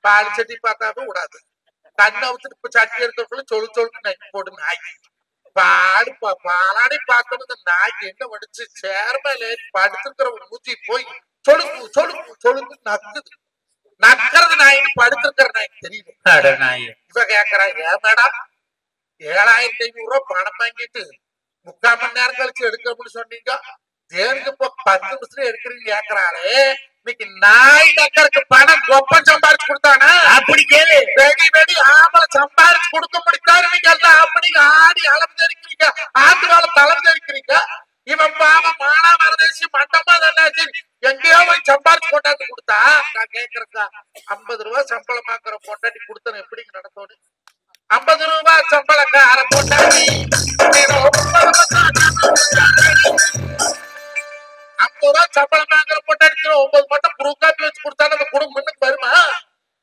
பால் சட்டி பார்த்தாவே விடாது. கண்ணை வச்சுட்டு சட்டி எடுக்கிறதுக்குள்ள சொலுன்னு நைட்டு போடு நாய். பாலாடை பார்த்தோம். இந்த நாய்க்கு என்ன பண்ணுச்சு சேர்மேல படுத்துருக்கிற மூச்சி போய் சொலுக்கு நக்குது. நக்கிறது நாயின்னு படுத்திருக்கிற நாய் தெரியல. இவ கேக்குறா ஏன் மேடம் 7500 ரூபாய் பணம் வாங்கிட்டு 3/4 மணி நேரம் கழிச்சு எடுக்கணும்னு சொன்னீங்க. தேனுக்கு இப்ப 10 நிமிஷத்துல எடுக்கிறீங்க கேக்குறாளே. இன்னைக்கு நாய் நக்கருக்கு பணம் கொப்பம் சம்பாரிச்சு கொடுத்தானா? அப்படி கேளு. வெடி ஆமலை சம்பாரிச்சு கொடுக்க முடித்தாரு. நீங்க எல்லாம் அப்படி ஆடி அளவு தெரிக்கிறீங்க. ஆட்டு வாழை தலைவு தெரிக்கிறீங்க. இவன் பாவம் மானா மரதேசி மண்டமா தானே எங்கேயோ போய் சம்பாரிச்சு கொண்டாந்து கொடுத்தா. நான் கேக்குறேக்கா 50 ரூபாய் சம்பளமாக்குற பொண்டாட்டி கொடுத்தன எப்படிங்க நடத்தோன்னு? 50 ரூபாய் சம்பளக்கார பொண்டாட்டி 50 ரூபாய் சம்பளமாக்குற பொண்டாட்டி 9 மட்டும் குறுக்காப்பி வச்சு கொடுத்தாலும் அந்த குடும்பம் முன்னுக்கு வருமா?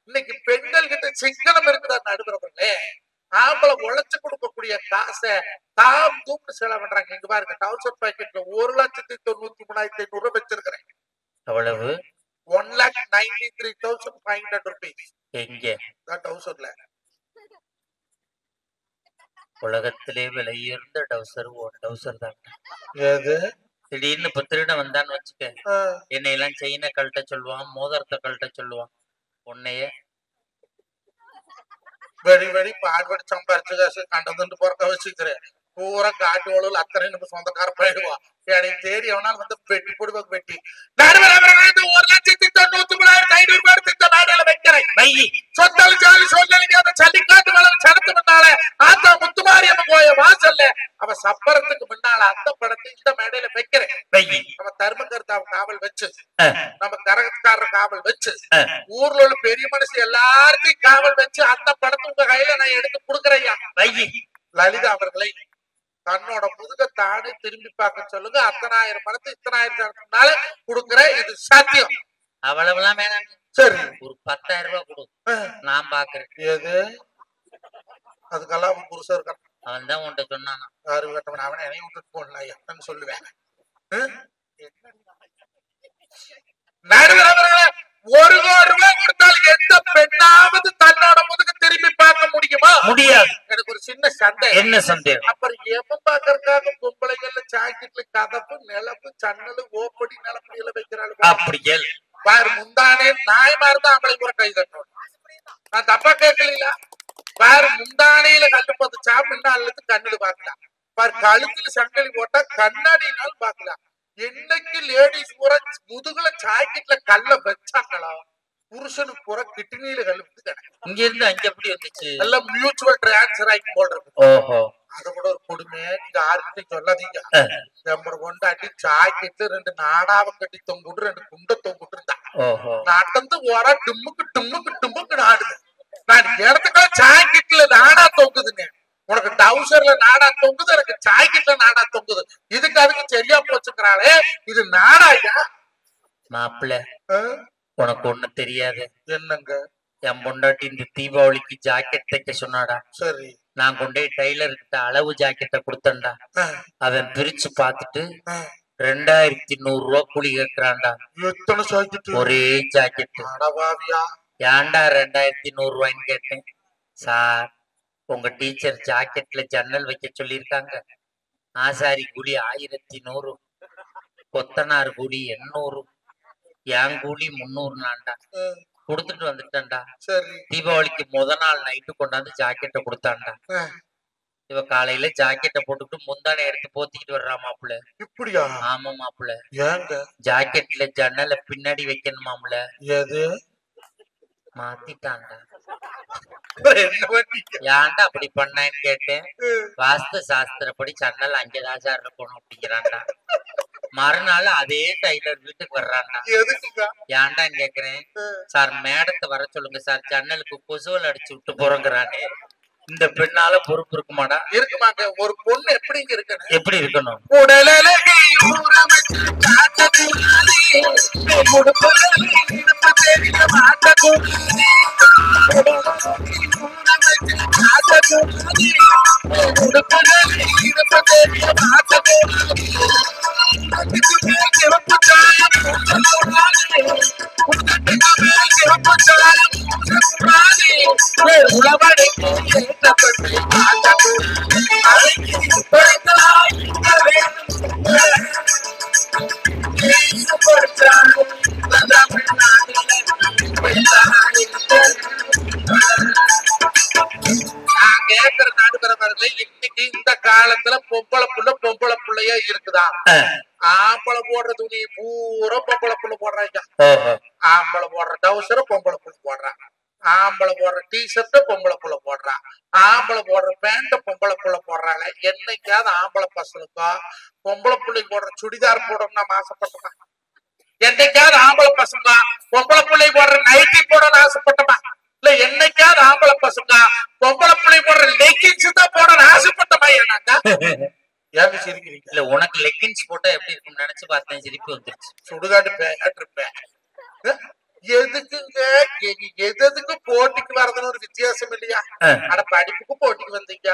இன்னைக்கு பெண்கள் கிட்ட சிக்கனம் இருக்குதா நடுவுறவங்களே. ஆம்பளை உழைச்சு கொடுக்கக்கூடிய காசை தாம் தூக்கு செலவு பண்றாங்க. இங்க பாருங்க டவுசர் பாக்கெட்ல 1,93,500 ரூபாய் வச்சிருக்கிறேன். எவ்வளவு? 1,93,500 rupees. எங்க டவுசர்ல? உலகத்திலே விலையுயர்ந்த டவுசர் டவுசர் தான். ஏது திடீர்னு திருட வந்தான்னு வச்சுக்க என்னையெல்லாம் செயினை கழட்ட சொல்லுவான், மோதிரத்தை கழட்ட சொல்லுவான். உன்னைய வெடி பாடுபடி சம்பாரிச்சு காசு கண்டதுன்னு பொறக்க வச்சுக்கிறேன். பூரா காட்டு வளவில் அத்தனை நம்ம சொந்தக்கார போயிடுவான். எனக்கு தேடி எவனாலும் வந்து பெட்டி போடுவாங்க. பெட்டி 1,93,500 ரூபாய் வைக்கிறேன். சொத்தாலும் ஜாலி சொல்லி சல்லிக்காட்டு வளவு சடத்து முன்னால ஆத்தா முத்துமாரியம்ம கோய வாசல்ல அவ சப்பரத்துக்கு முன்னால அந்த படத்தை இந்த மேடையில வைக்கிறேன். நம்ம தர்மகர்த்தாவ காவல் வச்சு நம்ம கரகத்துக்காரர் காவல் வச்சு ஊர்ல உள்ள பெரிய மனுஷன் எல்லாருக்கும் காவல் வச்சு அந்த படத்தை உங்க கையில நான் எடுத்து கொடுக்குறேன். லலிதா அவர்களை தன்னோட முதுகத்தானே திரும்பி பார்க்க சொல்லுங்க. 10,000 பணத்தை 10,000 கொடுக்குறேன். இது சாத்தியம். அவ்வளவுலாம் வேணாம். சரி ஒரு 10,000 ரூபாய் கொடு, நான் பாக்குறேன். ஏது அதுக்கெல்லாம் புருஷன் இருக்கான். அவன் தான் உன்கிட்ட சொன்னானா? யாரு கட்டவன் அவனை என்னையும் விட்டுட்டு போடலாம் என்னன்னு சொல்லுவேன். நடுவரவர்களே 1,00,000 ரூபாய் கொடுத்தால் எந்த பெண்ணாவது தன்னோட முதுகு திரும்பி பார்க்க முடியுமா? முடியாது. எனக்கு ஒரு சின்ன சந்தேகம். என்ன சந்தேகம்? அப்புறம் எப்ப பாக்குறதுக்காக பொம்பளைகள்ல ஜாக்கெட்ல கதப்பு நிலப்பு சன்னலு ஓப்படி நிலப்படி எல்லாம் வைக்கிறாள். அப்படி கேளு பாரு. முந்தானே நாய் மாதிரிதான் அவளை கூட கை தட்டணும். நான் தப்பா கேட்கல. பாரு முந்தானையில கல்லு பத்துச்சா முன்னால கண்ணுல பாக்கலாம். பாரு கழுத்துல சங்கலி போட்டா கண்ணாடினாலும் பாக்கலாம். என்னைக்கு லேடிஸ் பூரா முதுகுல ஜாக்கெட்ல கல்ல வச்சாங்களா புருஷனுக்கு பூரா கிட்னியில கல்லு வந்து இங்க இருந்து அங்க எப்படி வந்துச்சு? எல்லாம் மியூச்சுவல் டிரான்ஸ்பர் ஆகி போடுறது. ஓஹோ அத கூட ஒரு கொடுமையே நீங்க யாருக்கிட்டையும் சொல்லாதீங்க. நம்மளோட கொண்டாட்டி ஜாக்கெட்ல 2 நாடாவை கட்டி தொங்குட்டு 2 குண்டை தொங்குட்டு இருந்தா நடந்து ஓரா டும்முக்கு டும்முக்கு டும்முக்கு ஆடுது. நான் இடத்துக்குள்ள ஜாக்கெட்ல நாடா தொங்குதுங்க. உனக்கு டவுசர்ல நாடா தொங்குது, எனக்கு ஜாக்கெட்ல நாடா தொங்குது. இதுக்கு அதுக்கு சரியா போச்சுக்கிறாளே, இது நாடாயா? மாப்பிள்ள உனக்கு ஒண்ணு தெரியாது. என்னங்க? என் பொண்டாட்டி இந்த தீபாவளிக்கு ஜாக்கெட் தைக்க சொன்னாடா. சரி. நான் கொண்டே டெய்லர் கிட்ட அளவு ஜாக்கெட்டை கொடுத்தேன்டா. அவன் பிரிச்சு பார்த்துட்டு 2100 ரூபா கூலி கேட்கிறான்டா. எத்தனை ஜாக்கெட்? ஒரே ஜாக்கெட். ஏன்டா 2100 ரூபாய்ன்னு கேட்டேன். சார், உங்க டீச்சர் ஜாக்கெட்ல ஜன்னல் வைக்க சொல்லியிருக்காங்க. ஆசாரி கூலி 1100, கொத்தனார் கூலி 800, என் கூலி 300 நான்டா. கொடுத்துட்டு வந்துட்டேன்டா. தீபாவளிக்கு முத நாள் நைட்டு கொண்டாந்து ஜாக்கெட்டை கொடுத்தான்டா. இவ காலையில ஜாக்கெட்டை போட்டுட்டு முந்தானை எடுத்து போத்திக்கிட்டு வர்றா மாப்பிள்ள. இப்படியா? ஆமா மாப்பிள்ள. ஜாக்கெட்ல ஜன்னல பின்னாடி வைக்கணுமாம்ல. எது மாத்திட்டான்டா. ஏன்டா அப்படி பண்ணேன்னு கேட்டேன். வாஸ்து சாஸ்திரப்படி ஜன்னல் அங்கேதான் சார் இருக்கணும் அப்படிங்கிறான்டா. மறுநாள் அதே டைலர் வீட்டுக்கு வர்றான்டா. ஏன்டான்னு கேக்குறேன். சார் மேடத்தை வர சொல்லுங்க சார், ஜன்னலுக்கு கொசுவல் அடிச்சு விட்டு போறோங்கிறானே. இந்த பெண்ணால பொறுப்பு இருக்குமாடா? இருக்குமாங்க. ஒரு பொண்ணு எப்படிங்க இருக்கணும்? எப்படி இருக்கணும்? இன்னைக்கு இந்த காலத்துல பொம்பளை புள்ளையா இருக்குதா? ஆம்பளை போடுற துணி பூரா பொம்பளை புள்ள போடுறாங்க. ஆம்பளை போடுற டவுசர பொம்பளை புள்ள போடுறான். ஆம்பளை போடுற டிஷர்ட்ட பொம்பளை புள்ள போடுறான். ஆம்பளை போடுற பேண்ட பொம்பளை புள்ள போடுறாங்க. என்னைக்காவது ஆம்பளை பசங்களுக்கோ பொம்பளை புள்ளைக்கு போடுற சுடிதார் போடணும்னா ஆசைப்பட்டோமா? என்னைக்காவது ஆம்பளை பசங்க பொம்பளை பிள்ளை போடுற நைட்டி போடணும்னு ஆசைப்பட்டோமா? இல்ல என்னைக்காவது ஆம்பளை பசங்க பொம்பளை பிள்ளை போடுற லெக்கின்ஸ் தான் போடணும்னு ஆசைப்பட்டோமா? ஏங்க சிரிக்கிறீங்க? இல்ல, உனக்கு லெக்கின்ஸ் போட்டா எப்படி இருக்கும்னு நினைச்சு பார்த்தேன், சிரிப்பு வந்துருச்சு. சுடுகாட்டு இருப்பேன். எதுக்குங்க எதுக்கு போட்டிக்கு வரதுன்னு ஒரு வித்தியாசம் இல்லையா? ஆனா படிப்புக்கு போட்டிக்கு வந்தீங்க,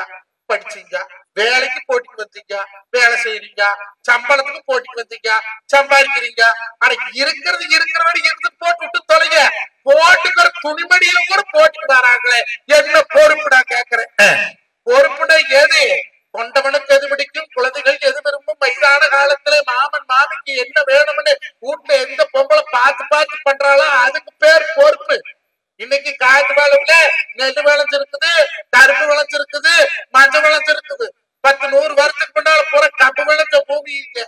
படிச்சீங்க. வேலைக்கு போட்டிக்கு வந்தீங்க, வேலை செய்யறீங்க. சம்பளத்துக்கு போட்டிக்கு வந்தீங்க, சம்பாதிக்கிறீங்க. ஆனா இருக்கிறவரை இருந்து போட்டு விட்டு தொலைங்க. போட்டுக்கிற துணிமணியில கூட போட்டிக்கு வராங்களே, என்ன பொறுப்பு நான் கேக்குறேன். பொறுப்புனா எது? கொண்டவனுக்கு எது பிடிக்கும், குழந்தைகள் எது விரும்பும், வயதான காலத்துல மாமன் மாமிக்கு என்ன வேணும்னு வீட்டுல எந்த பொம்பளை பார்த்து பண்றாளோ அதுக்கு பேர் பொறுப்பு. இன்னைக்கு காய்ச்சி வேலையில நெல் விளைஞ்சிருக்குது, கரும்பு விளைஞ்சிருக்குது, மஞ்சள் விளைஞ்சிருக்குது. 10-100 வருஷத்துக்கு முன்னால பூரா கம்பு விளைஞ்ச பூமி இங்க.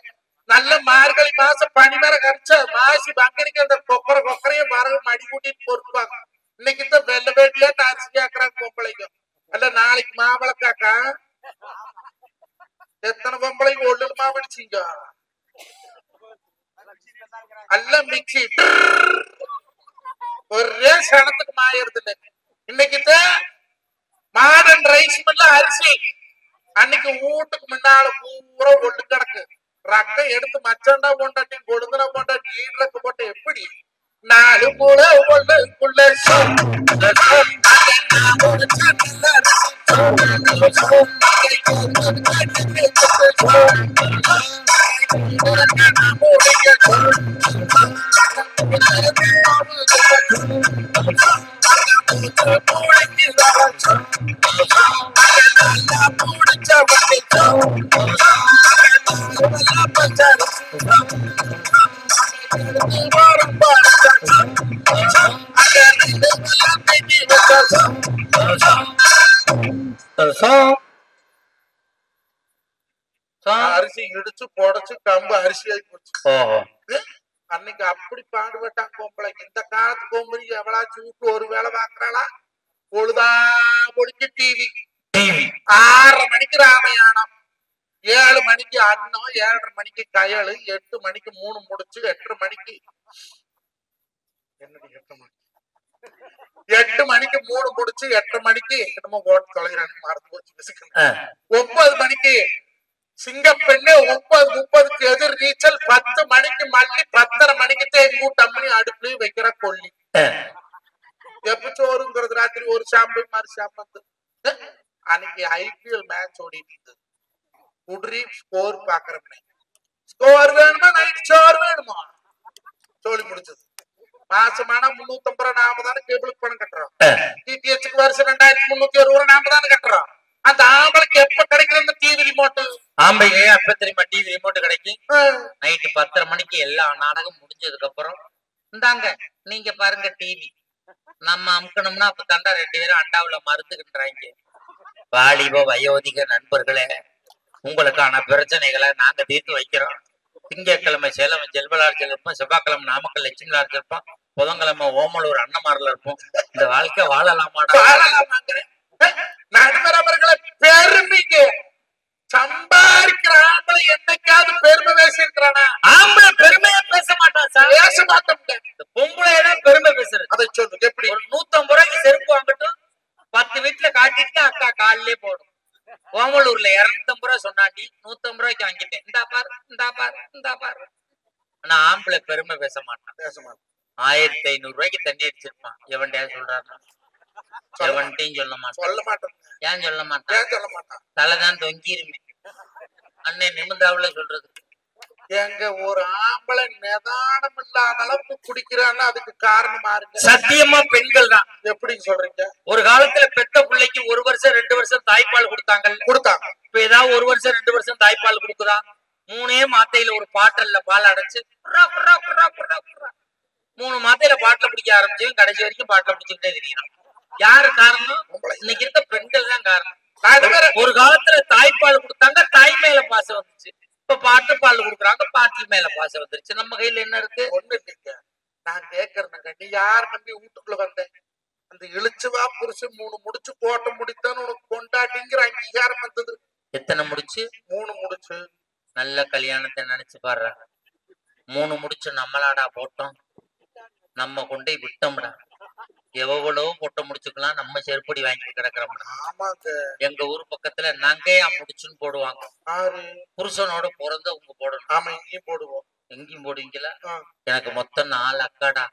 நல்ல மார்கழி மாசம் பனி மேல கரைச்ச மாசி பங்கடிக்கு அந்த கொக்கரையும் மரகு மடி கூட்டிட்டு பொறுப்பாங்க. இன்னைக்கு தான் வெள்ள வேட்டியா அரிசி கேக்குறாங்க பொம்பளைங்க. அல்ல நாளைக்கு மாம்பழ காக்கா எத்தனை பொம்பளைக்கு ஒண்ணு மாவடிச்சீங்க? அல்ல மிக்சி ஒரே சனத்துக்கு மாயறது இல்லை. இன்னைக்கு மாடர்ன் ரைஸ் மில்ல அரிசி. அன்னைக்கு வீட்டுக்கு முன்னால பூரா ஒண்ணு கிடக்கு. ரக்கம் எடுத்து மச்சாண்டா போண்டாட்டி கொடுந்தனா போண்டாட்டி ஈடுறக்கு போட்ட எப்படி 4 மூளை ஒண்ணுக்குள்ள அரிசி இடிச்சு புடைச்சு கம்பு அரிசி ஆகி போச்சு. அன்னைக்கு அப்படி பாடுபட்டான் பொம்பளை. இந்த காலத்து பொம்பளை எவ்வளாச்சும் வீட்டு ஒரு வேலை பாக்குறாளா? பொழுதா முடிஞ்சு டிவி. 6:30 மணிக்கு ராமயானம், 7 மணிக்கு அன்னம், 7:30 மணிக்கு கயலு, 8 மணிக்கு 3 முடிச்சு 8:30 மணிக்கு என்னடி 8 மணி 8 மணிக்கு 3 முடிச்சு 8 மணிக்கு என்னமோ ஓட்டு தொலைகிறானு மறந்து போச்சு. 9 மணிக்கு சிங்கப்பெண்ணு, 9:30 எதிர் நீச்சல், 10 மணிக்கு மல்லி, 10:30 மணிக்கு தேங்கூட்டம்மணி அடுப்புலயும் வைக்கிற கொல்லி. எப்ப சோறுங்கிறது ராத்திரி ஒரு ஷாம்பு மாதிரி ஷாம்பு. அன்னைக்கு ஐபிஎல் மேட்ச் ஓடிட்டு இருந்தது. குட்ரி ஸ்கோர் பாக்குறப்ப ஸ்கோர் வேணுமா நைட் சோறு வேணுமா சொல்லி முடிச்சது. மாசமான 350 ரூபா நாம தானே கேபிளுக்கு பணம் கட்டுறோம். டிடிஎச்சுக்கு வருஷம் 2360 ரூபா நாம தானே கட்டுறோம். அந்த ஆம்பளைக்கு எப்ப கிடைக்குது இந்த டிவி ரிமோட்டு? ஆம்பளைக்கு அப்ப தெரியுமா டிவி ரிமோட் கிடைக்கும்? நைட்டு 10:30 மணிக்கு எல்லா நாடகம் முடிஞ்சதுக்கு அப்புறம் இந்தாங்க நீங்க பாருங்க டிவி. நம்ம அமுக்கணும்னா அப்ப தாண்டா 2 பேரும் அண்டாவுல மருந்துகின்றாங்க. வாலிப வயோதிக நண்பர்களே, உங்களுக்கான பிரச்சனைகளை நாங்க தீர்த்து வைக்கிறோம். திங்கட்கிழமை சேலம் செல்வலாட்சியில் இருப்போம், செவ்வாய்க்கிழமை நாமக்கல் லட்சுமிலாட்சியில் இருப்போம், புதன்கிழமை ஓமலூர் அன்னமாரில் இருப்போம். இந்த வாழ்க்கை வாழலாமாடா? நண்பரவர்களை பெருமைக்கு சம்பாதிக்கிற ஆம்பளை என்னைக்காவது பெருமை பேசிருக்கிறானா? ஆம்பளை பெருமையா பேச மாட்டான் சார். பேச மாட்டோம். பொம்பளைதான் பெருமை பேசுறது. அதை சொல்லு. எப்படி? ஒரு 150 ரூபாய்க்கு செருப்பு வாங்கட்டும், 10 வீட்டுல காட்டிட்டு அக்கா காலிலே போடும். ஓமலூர்ல 250 ரூபாய் சொன்னாண்டி 150 ரூபாய்க்கு வாங்கிட்டேன். இந்தா பாரு இந்தா பாரு இந்தா பாரு. ஆனா ஆம்பளை பெருமை பேச மாட்டான். 1500 ரூபாய்க்கு தண்ணி அடிச்சிருப்பான். எவன்டா சொல்றாருன்னா எவன்ட்டையும் சொல்ல மாட்டான். சொல்ல மாட்டோம். ஏன் சொல்ல மாட்டான்? ஏன் சொல்ல மாட்டான்? தலைதான் தொங்கிருமே. அண்ணன் நிமிந்தாவுல சொல்றது. எங்க ஒரு ஆம்பளை நிதானம் இல்லாத அளவுக்கு குடிக்கிறான்னு அதுக்கு காரணமா இருக்கு. சத்தியமா பெண்கள் தான். எப்படி சொல்றீங்க? ஒரு காலத்துல பெத்த பிள்ளைக்கு 1 வருஷம் 2 வருஷம் தாய்ப்பால் கொடுத்தாங்க. இப்ப ஏதாவது 1 வருஷம் 2 வருஷம் தாய்ப்பால் கொடுக்குதா? 3 மாத்தையில ஒரு பாட்டல்ல பால் அடைச்சு 3 மாத்தையில பாட்டில பிடிக்க ஆரம்பிச்சு கடைசி வரைக்கும் பாட்டில பிடிச்சுக்கிட்டே தெரியும். யாரு காரணம்? இன்னைக்கு இருக்க பெண்கள் தான் காரணம். ஒரு காலத்துல தாய்ப்பால் கொடுத்தாங்க, தாய் மேல பாசம் வந்துச்சு. இப்ப பாட்டு பால் கொடுக்குறாங்க, பாட்டு மேல பாசம் வந்துருச்சு. நம்ம கையில என்ன இருக்கு? ஒண்ணு இல்லைங்க. நான் கேக்குறேங்க, நீ யார் நம்பி வீட்டுக்குள்ள வந்தேன்? அந்த இழுச்சுவா புருஷன் 3 முடிச்சு கோட்டை முடித்தான்னு உனக்கு கொண்டாட்டிங்கிற அங்கீகாரம் வந்தது. எத்தனை முடிச்சு? 3 முடிச்சு. நல்ல கல்யாணத்தை நினைச்சு பாடுற. 3 முடிச்சு நம்மளாடா போட்டோம், நம்ம கொண்டே விட்டோம்டா. எவ்வளவு பொட்டை முடிச்சுக்கலாம், நம்ம செருப்படி வாங்கிட்டு கிடக்குறோம். எங்க ஊர் பக்கத்துல நங்கையா முடிச்சுன்னு போடுவாங்க. புருஷனோட பிறந்தவங்க போடணும். ஆமா, இங்கேயும் போடுவோம். எங்கேயும் போடுவீங்களா? எனக்கு மொத்தம் 4 அக்காடா.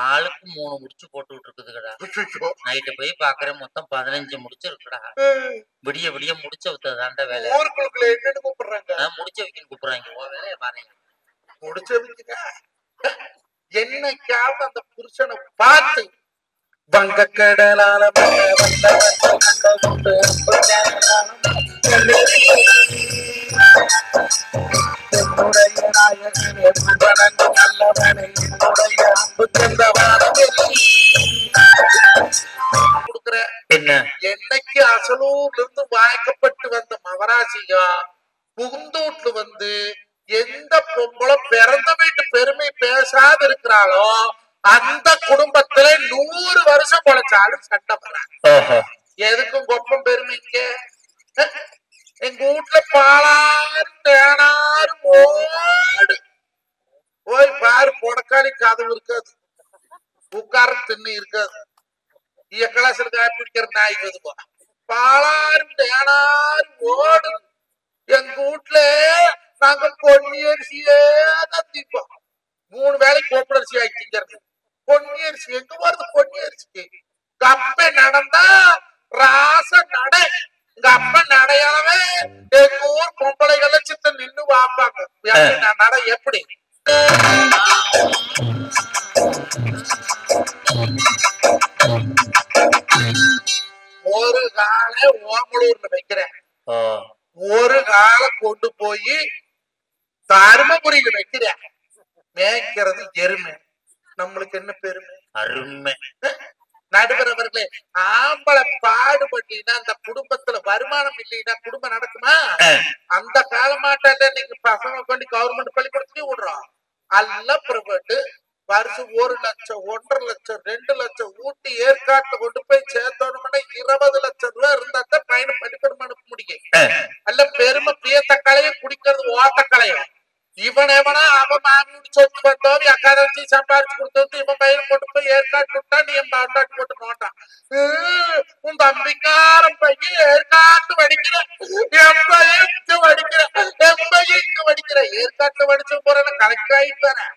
ஆளுக்கு 3 முடிச்சு போட்டுக்கிட்டு இருக்குதுக்கடா. நைட்டு போய் பாக்குறேன், மொத்தம் 15 முடிச்சு இருக்குடா. விடிய விடிய முடிச்ச வைத்ததாண்ட வேலை. என்னன்னு கூப்பிடுறாங்க? முடிச்ச வைக்கன்னு கூப்பிடுறாங்க. வேலையை பாருங்க. முடிச்ச வைக்க என்னைக்காவது அந்த புருஷனை பார்த்து வங்கக்கடலால என்னைக்கு அசலூர்ல இருந்து வாய்க்கப்பட்டு வந்த மவராசியா புகுந்தூட்ல வந்து எந்த பொம்பளை பிறந்த வீட்டு பெருமை பேசாத இருக்கிறாளோ அந்த குடும்பத்துல 100 வருஷம் பொழைச்சாலும் சண்டை வராங்க. எதுக்கும் கொப்பம் பெருமைக்கு. எங்க வீட்டுல பாலாரும் தேனாரும் ஓடு போய் பாரு, பொடக்காளி கதவு இருக்காது, உட்கார திண்ணு இருக்காது, இயக்கலாசில் காப்பி பிடிக்கிற நாய் வருவா. பாலாரும் தேனாரும் ஓடு. எங்க வீட்டுல நாங்க பொன்னி அரிசியே தான் தீப்போம். 3 வேளைக்கு கோப்பரிசி ஆக்கிங்கிறது. பொன்னி அரிசி எங்க போறது? பொன்னி அரிசிக்கு கப்ப நடந்தா ராச நட. எங்க அப்ப நடையாளவே எங்க ஊர் பொம்பளைகளை சித்த நின்னு வாப்பாங்க. நட எப்படி? ஒரு காலை ஓமலூர்ல வைக்கிறேன், ஒரு காலை கொண்டு போய் தருமபுரியில வைக்கிறேன். மேய்க்கிறது எருமை. நம்மளுக்கு என்ன பெருமை? அருமை. நடுவர் அவர்களே, ஆம்பளை பாடுபட்டீங்கன்னா அந்த குடும்பத்துல வருமானம் இல்லைன்னா குடும்பம் நடக்குமா? அந்த காலமாட்டால நீங்க பசங்க கொண்டு கவர்மெண்ட் பள்ளிக்கூடத்துலயும் விடுறோம். அல்ல பிறகு வருஷம் 1 லட்சம் 1.5 லட்சம் 2 லட்சம் ஊட்டி ஏற்காட்டு கொண்டு போய் சேர்த்தோம்னா 20 லட்சம் ரூபாய் இருந்தா பையனை பள்ளிக்கூடம் அனுப்ப முடியும். அல்ல பெருமை பியத்தக்களையும் குடிக்கிறது ஓத்தக்களையும். இவன் எவனா அவன் மாமி சொத்து வந்தோம் எக்காத வச்சு சம்பாரிச்சு கொடுத்து இவன் பையன் கொண்டு போய் ஏற்காட்டு விட்டா நீ என் பாண்டாட்டு போட்டு நோட்டான். உன் தம்பிக்காரன் பையன் ஏற்காட்டு வடிக்கிற என் பையன் இங்க வடிக்கிற என் பையன் இங்க வடிக்கிற ஏற்காட்டுல வடிச்சு போறேன்னு கலெக்டர் ஆகிட்டு வரேன்.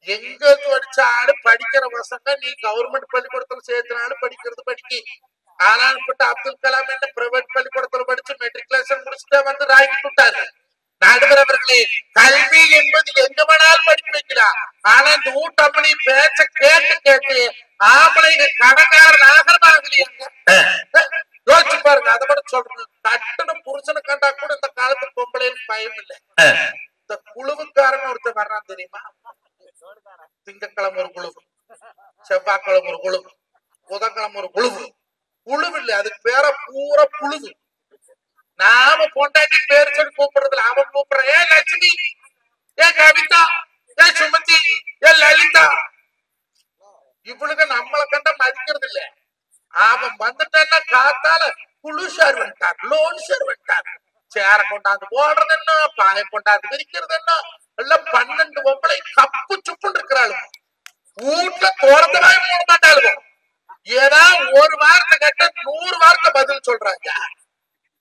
எங்க படிச்சாலும் படிக்கிற பசங்க நீ கவர்மெண்ட் பள்ளிக்கூடத்துல சேர்த்தனாலும் படிக்கிறது படிக்கி. ஆனால்பட்ட அப்துல் கலாம் என்ன பிரைவேட் பள்ளிக்கூடத்துல படிச்சு மெட்ரிகுலேஷன் முடிச்சுட்டா வந்து ராக்கெட் விட்டாரு. நடுவர் அவர்களே, கல்வி என்பது எங்க வேணாலும் படிக்க வைக்கலாம். ஆனா இந்த ஊட்டப்படி பேச்ச கேட்டு கேட்டு ஆம்பளைங்க கடற்கார நாகரமாகலையாங்க. யோசிச்சு பாருங்க. அதை மட்டும் சொல்றேன். கட்டுன புருஷனை கண்டா கூட இந்த காலத்து பொம்பளைன்னு பயம் இல்லை. இந்த குழுவுக்காரன் ஒருத்தர் வர்றான் தெரியுமா? திங்கக்கிழமை ஒரு குழு, செவ்வாய்க்கிழமை ஒரு குழு, புதன்கிழமை ஒரு குழு. குழுவு இல்லை, அதுக்கு பேர பூரா புழுவு. நாம பொண்டாட்டி பேர் சொல்லி கூப்பிடுறதுல அவன் கூப்பிடுற ஏ லட்சுமி, ஏ கவிதா, ஏ சுமதி, ஏ லலிதா. இவளுக்கு நம்மளை கண்ட மதிக்கிறது இல்ல. அவன் வந்துட்டான்னா காத்தால குழு ஷேர் வந்துட்டார், லோன் ஷேர் வந்துட்டார். சேர கொண்டாந்து போடுறது என்ன, பாயை கொண்டாந்து விரிக்கிறது என்ன, எல்லாம் 12 பொம்பளை கப்பு சுப்புன்னு இருக்கிறாளுங்க. வீட்டுல தோரத்தவாய் மூட மாட்டாளுங்க. ஏதாவது ஒரு வார்த்தை கேட்ட 100 வார்த்தை பதில் சொல்றாங்க.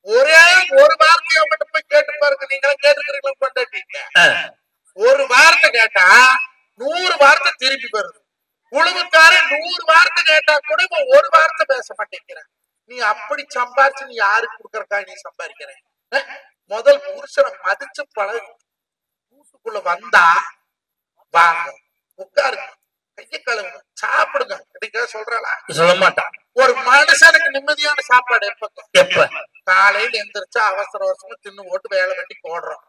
ஒரே ஒரு வார்த்தையை மட்டும் போய் கேட்டு பாருங்க. நீங்களும் கேட்டுக்கிறீங்களா? கொண்டாட்டீங்க ஒரு வார்த்தை கேட்டா 100 வார்த்தை திருப்பி வருது. குழுவுக்காரன் 100 வார்த்தை கேட்டா கூட இவன் ஒரு வார்த்தை பேச மாட்டேங்கிறான். நீ அப்படி சம்பாரிச்சு நீ யாருக்கு கொடுக்கறக்கா நீ சம்பாதிக்கிற? முதல் புருஷனை மதிச்சு பழகு. வீட்டுக்குள்ள வந்தா வாங்க, உட்காருங்க, கைய கழுவுங்க, சாப்பிடுங்க. கிடைக்க சொல்றாளா? சொல்ல மாட்டான். ஒரு மனுஷனுக்கு நிம்மதியான சாப்பாடு எப்ப? காலையில எந்திரிச்சா அவசர அவசரமா தின்னு போட்டு வேலை கட்டி போடுறோம்.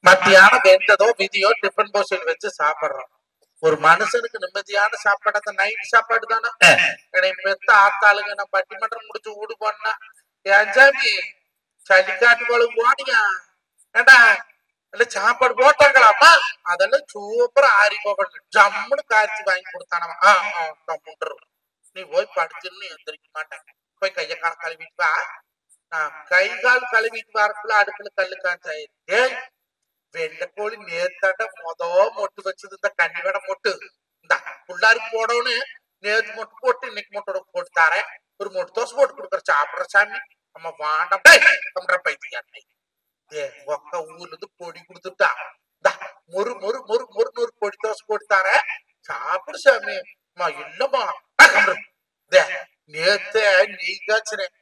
மத்தியானம் வெந்ததோ விதியோ டிஃபன் பாக்ஸில் வச்சு சாப்பிடுறோம். ஒரு மனுஷனுக்கு நிம்மதியான சாப்பாடு அந்த நைட் சாப்பாடு தானே. என்னை பெத்த ஆத்தாளுங்க நான் பட்டிமன்றம் முடிச்சு வீடு போனா ஏஞ்சாமி சளிக்காட்டு போல போனியா ஏண்டா இல்ல சாப்பாடு போட்டாங்களாமா, அதெல்லாம் சூப்பரா ஆறி போகணும் ஜம்முன்னு காய்ச்சி வாங்கி கொடுத்தானவா. நீ போய் படுத்துன்னு எந்திரிக்க மாட்டேன். போய் கைய கால கழுவிட்டு வா. நான் கை கால் கழுவிட்டு வரக்குள்ள அடுப்புல கல்லு காய்ச்சாயிருக்கு. வெள்ளக்கோழி நேத்தாட்ட மொட்டு வச்சது இந்த கண்ணி வேட மொட்டு இந்த புள்ளாருக்கு போடவுன்னு நேத்து மொட்டு போட்டு இன்னைக்கு மொட்டோட போட்டு தாரேன். ஒரு மொட்டு தோசை போட்டு கொடுக்குற சாப்பிடுற சாமி. நம்ம வாண்டம் பைத்தியாண்மை ஒக்க ஊர்ல இருந்து பொடி கொடுத்துட்டா மொறு மொறு மொறு மொறுன்னு ஒரு பொடி தோசை போட்டு தாரேன் சாப்பிடு சாமி. இல்லம்மா நேத்த நெய் காய்ச்சினேன்,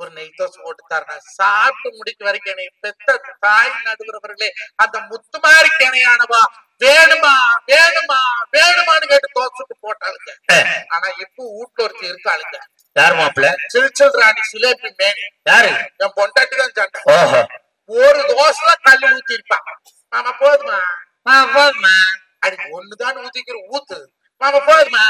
ஒரு நெய் தோசை போட்டு தரேன். சாப்பிட்டு முடிக்க வரைக்கும் என்னை பெத்த தாய் நடுவர்களே அந்த முத்துமாரி கிணையானவா வேணுமா வேணுமா வேணுமான்னு கேட்டு தோசைக்கு போட்டாளுங்க. ஆனா இப்ப வீட்டுல ஒருத்தி இருக்காளுங்க. யாரு மாப்பிள்ள? சில்சில் ராணி சிலேபி மேனி. யாரு? என் பொண்டாட்டி தான் சண்டை. ஒரு தோசை தான் கல்லு ஊத்தி இருப்பான். மாமா போதுமா போதுமா அது ஒண்ணுதான் ஊத்திக்கிற ஊத்து. மாமா போதுமா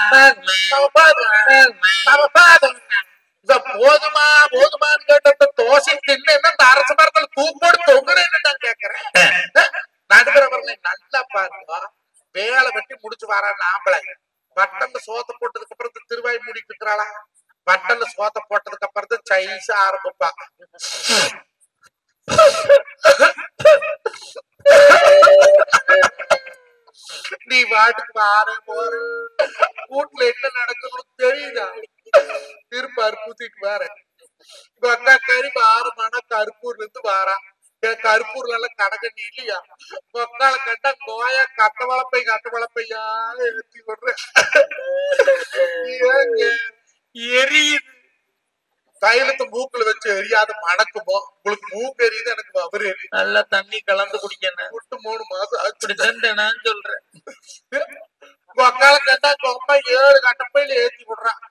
போதுமா போதுமான்னு கேட்ட தோசை தின்னு இந்த அரச மரத்துல தூக்கோடு தொங்குறேன்னு நான் கேக்குறேன். நடுக்கிறவர்களை நல்லா பாருங்க. வேலை வெட்டி முடிச்சு வரான்னு ஆம்பளை வட்டல்ல சோத்த போட்டதுக்கு அப்புறம் திருவாய் மூடிட்டு இருக்கிறாளா? வட்டல்ல சோத்த போட்டதுக்கு அப்புறம் சைஸ ஆரம்பிப்பா. நீ வாட்டுக்கு வார போற வீட்டுல என்ன நடக்கணும்னு தெரியுதா? திருப்பாரு பூத்திட்டு வார அக்கா கறி வாரமான கருப்பூர்ல இருந்து வாரா. கருப்பூர்ல எல்லாம் கடகண்ணி இல்லையா? கொக்கால கட்டா கோயா கட்ட வளப்பையா ஏற்றி விடுற எரியுது. தைலத்தை மூக்குல வச்சு எரியாத மணக்குமோ? உங்களுக்கு மூக்கு எரியுது, எனக்கு அவரு எரியுது. நல்லா தண்ணி கலந்து குடிக்கணும். விட்டு 3 மாசம் அப்படிதான் சொல்றேன். கொக்கால கட்டா கொப்பா 7 கட்டப்பையில ஏற்றி விடுறான்.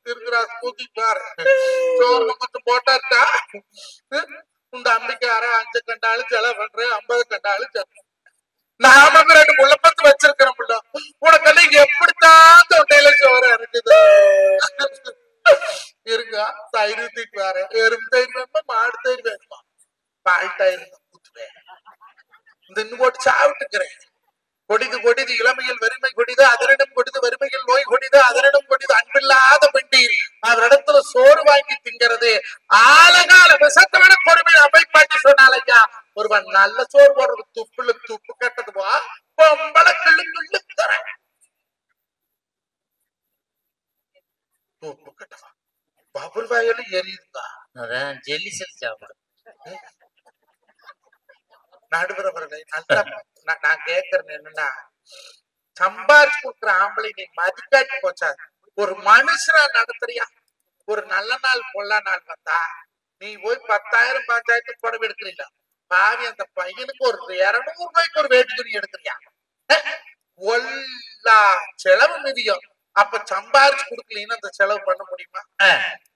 திருக்குறாசு கூத்திட்டு பாரு. சோறு மட்டும் போட்டாட்டா உங்க அம்பிக்கார 5 கண்டாலும் செலவு பண்றேன், 50 கண்டாலும் செலவு. நாம 2 முள்ளப்பத்து வச்சிருக்கிறோம்ல, உனக்கெல்லாம் எப்படித்தான் தொண்டையில சோறு இருக்குது. இருங்க தயிர் ஊத்திட்டு வேற. எறும்பு தயிர் வேணுமா மாடு தயிர் வேணுமா? பால் தயிர் ஊத்துவேன். இந்த இன்னும் போட்டு சாப்பிட்டுக்கிறேன். கொடிது கொடிது இளமையில் வறுமை கொடிது அதனிடம் கொடிது வறுமையில் நோய் கொடிது அதனிடம் கொடிது அன்பில்லாத பெண்டீர் அவரிடத்துல சோறு வாங்கி திங்கிறது ஆலகால விஷத்தவன கொடுமை அமைப்பாட்டி சொன்னால் ஐயா ஒருவன் நல்ல சோறு போடுறது துப்புல துப்பு கட்டதுவா பொம்பளை கிள்ளு தர துப்பு கட்டவா பபுல் வாயில எரியுதுங்க அதான் ஜெல்லி செல் சாப்பிடு. நடுவரவர்களை நல்லா நான் கேக்குறேன் என்னன்னா சம்பாரிச்சு கொடுக்குற ஆம்பளை நீ மதிக்காட்டி போச்சா ஒரு மனுஷனா நடத்துறியா ஒரு நல்ல நாள் பொல்லா நாள் வந்தா நீ போய் 10,000 5,000 புடவை எடுக்கிறீங்களா பாவி அந்த பையனுக்கு ஒரு 200 ரூபாய்க்கு ஒரு வேட்டு துணி எடுக்கிறியா ஒல்லா செலவு மிதியும் அப்ப சம்பாரிச்சு கொடுக்கலன்னு அந்த செலவு பண்ண முடியுமா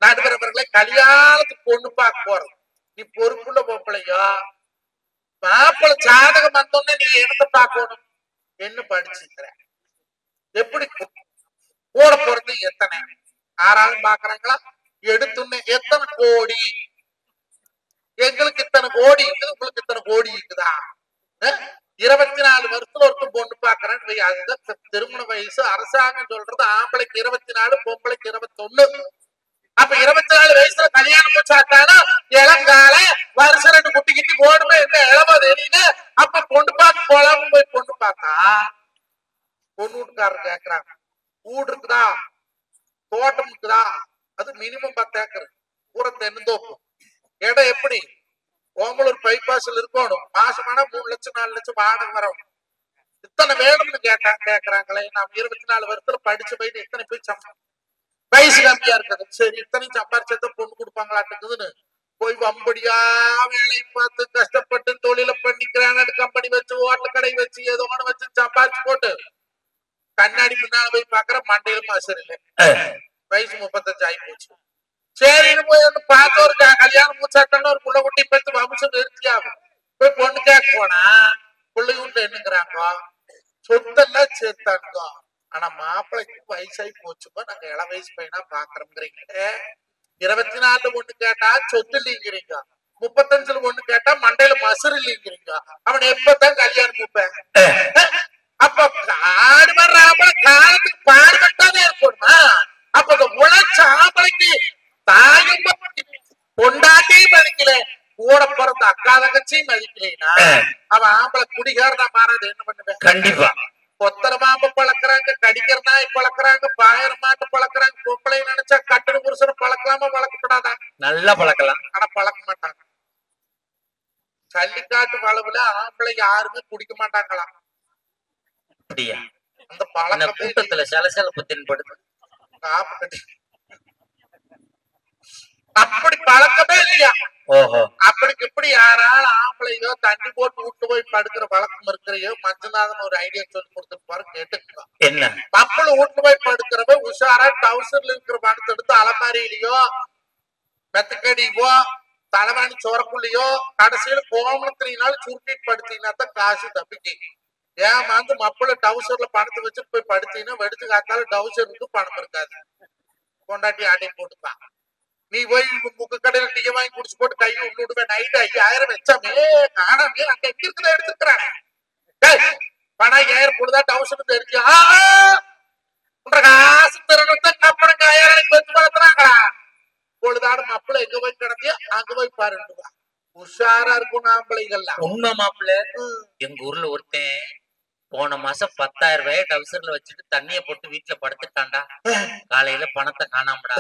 நடுவரவர்களை கல்யாணத்துக்கு பொண்ணு பார்க்க போறது நீ பொறுப்புள்ள பொம்பளையோ மாப்பிள்ள ஜாதகம் வந்தோடனே நீ என்னத்தை பார்க்கணும் என்ன படிச்சுக்கிற எப்படி கூட போறது எத்தனை யாராலும் பாக்குறாங்களா எடுத்துன்னு எத்தனை கோடி எங்களுக்கு இத்தனை கோடி இருக்குது உங்களுக்கு இத்தனை கோடி இருக்குதா 24 வருஷத்துல ஒருத்தர் பொண்ணு பாக்குறேன்னு அதுதான் திருமண வயசு அரசாங்கம் சொல்றது ஆம்பளைக்கு 24 பொம்பளைக்கு 21 அப்ப 24 வயசுல கல்யாணம் வச்சாக்கானா இளங்கால வருஷம் 2 குட்டி கிட்டி போடுமே என்ன இளவோ தெரியல அப்ப பொண்ணு பார்த்து போலாம போய் பொண்ணு பார்த்தா பொண்ணு வீட்டுக்காரர் கேக்குறாங்க வீடு இருக்குதா தோட்டம் இருக்குதா அது மினிமம் 10 ஏக்கர் பூரா தென்னந்தோப்பு இடம் எப்படி ஓமலூர் பைபாஸ்ல இருக்கணும் மாசமானா 3 லட்சம் 4 லட்சம் வாடகை வரும் இத்தனை வேணும்னு கேக்குறாங்களே நாம் 24 வருஷத்துல படிச்சு போயிட்டு இத்தனை போய் வயசு கம்மியா இருக்குது சரி இத்தனை சம்பாரிச்சத பொண்ணு கொடுப்பாங்களாட்டுக்குதுன்னு போய் வம்படியா வேலையை பார்த்து கஷ்டப்பட்டு தொழில பண்ணி கிரானைட் கம்பெனி வச்சு ஓட்டல் கடை வச்சு ஏதோ ஒண்ணு வச்சு சம்பாரிச்சு போட்டு கண்ணாடி முன்னால போய் பாக்குற மண்டையில மாசம் இல்லை வயசு 35 ஆகி போச்சு சரின்னு போய் வந்து பார்த்து ஒரு கல்யாணம் மூச்சாட்டன்னு ஒரு புள்ள குட்டி பெற்று வம்சம் நிறுத்தியாகும் போய் பொண்ணு கேட்க போனா பிள்ளை வீட்டுல என்னங்கிறாங்க சொத்தெல்லாம் சேர்த்தாங்க ஆனா மாப்பிள்ளைக்கு வயசாகி போச்சுப்பா நாங்க இள வயசு பையனா பாக்குறோம்ங்கிறீங்க 24 ஒண்ணு கேட்டா சொத்து இல்லைங்கிறீங்க 35 ஒண்ணு கேட்டா மண்டையில மசுறு இல்லைங்கிறீங்க அவன் எப்பதான் கல்யாணம் கூப்பேன் அப்ப காடு வர்ற ஆம்பளை காலத்துக்கு பாடுபட்டாதான் இருக்கணுமா அப்ப அந்த உழைச்ச ஆம்பளைக்கு தாயும் பொண்டாட்டியும் மதிக்கல கூட பிறந்த அக்கா தங்கச்சியும் மதிக்கலைன்னா அவன் ஆம்பளை குடிகாரனா மாறாது என்ன பண்ணுவேன் கண்டிப்பா கொத்தர மாம்பு பழக்கிறாங்க கடிக்கிற நாய் பழக்கிறாங்க பாயிர மாட்டு பழக்கிறாங்க பொம்பளை நினைச்சா கட்டண புருஷனை பழக்கலாமா பழக்கப்படாதா நல்லா பழக்கலாம் ஆனா பழக்க மாட்டாங்க ஜல்லிக்காட்டு வளவுல ஆம்பளை யாருமே குடிக்க மாட்டாங்களாம் அப்படியா அந்த பழக்க கூட்டத்துல சலசலப்பு தென்படுது காப்பு கட்டி அப்படி பழக்கமே இல்லையா ஓஹோ அப்படிக்கு எப்படி யாரால ஆம்பளையோ தண்ணி போட்டு விட்டு போய் படுக்கிற பழக்கம் இருக்கிறையோ மஞ்சநாதன் ஒரு ஐடியா சொல்லி கொடுத்துருப்பாரு கேட்டுக்கலாம் என்ன கப்பல விட்டு போய் படுக்கிறவ உஷாரா டவுசர்ல இருக்கிற பணத்தை எடுத்து அலமாரியிலயோ மெத்தக்கடிவோ தலைவாணி சோரக்குள்ளையோ கடைசியில கோமணத்தினால சுருட்டிட்டு படுத்தீங்கன்னா தான் காசு தப்பிக்கு ஏமாந்து மப்பள டவுசர்ல பணத்தை வச்சுட்டு போய் படுத்தீங்கன்னா வெடிச்சு காத்தால டவுசருக்கு பணம் இருக்காது கொண்டாட்டி ஆட்டையும் போட்டுப்பான் நீ போய் முக்கு கடையில டீ வாங்கி குடிச்சு போட்டு கையை விட்டுடுவேன் நைட்டு 5000 வச்சாமே காணாமே அங்க எங்க இருக்குத எடுத்துக்கிறானே பணம் 5000 பொழுதா டவுசர் தெரிஞ்சு காசு திறனத்தை கப்பனுக்கு 5000 வச்சு வளர்த்துறாங்களா பொழுதாடு மாப்பிள்ள எங்க போய் கிடந்தியோ அங்க போய் பாருங்க உஷாரா இருக்கும் ஆம்பளைகள்லாம் உண்மை மாப்பிள்ள எங்க ஊர்ல ஒருத்தன் போன மாசம் 10,000 ரூபாய் டவுசர்ல வச்சுட்டு தண்ணிய போட்டு வீட்டுல படுத்துட்டான்டா காலையில பணத்தை காணாமடா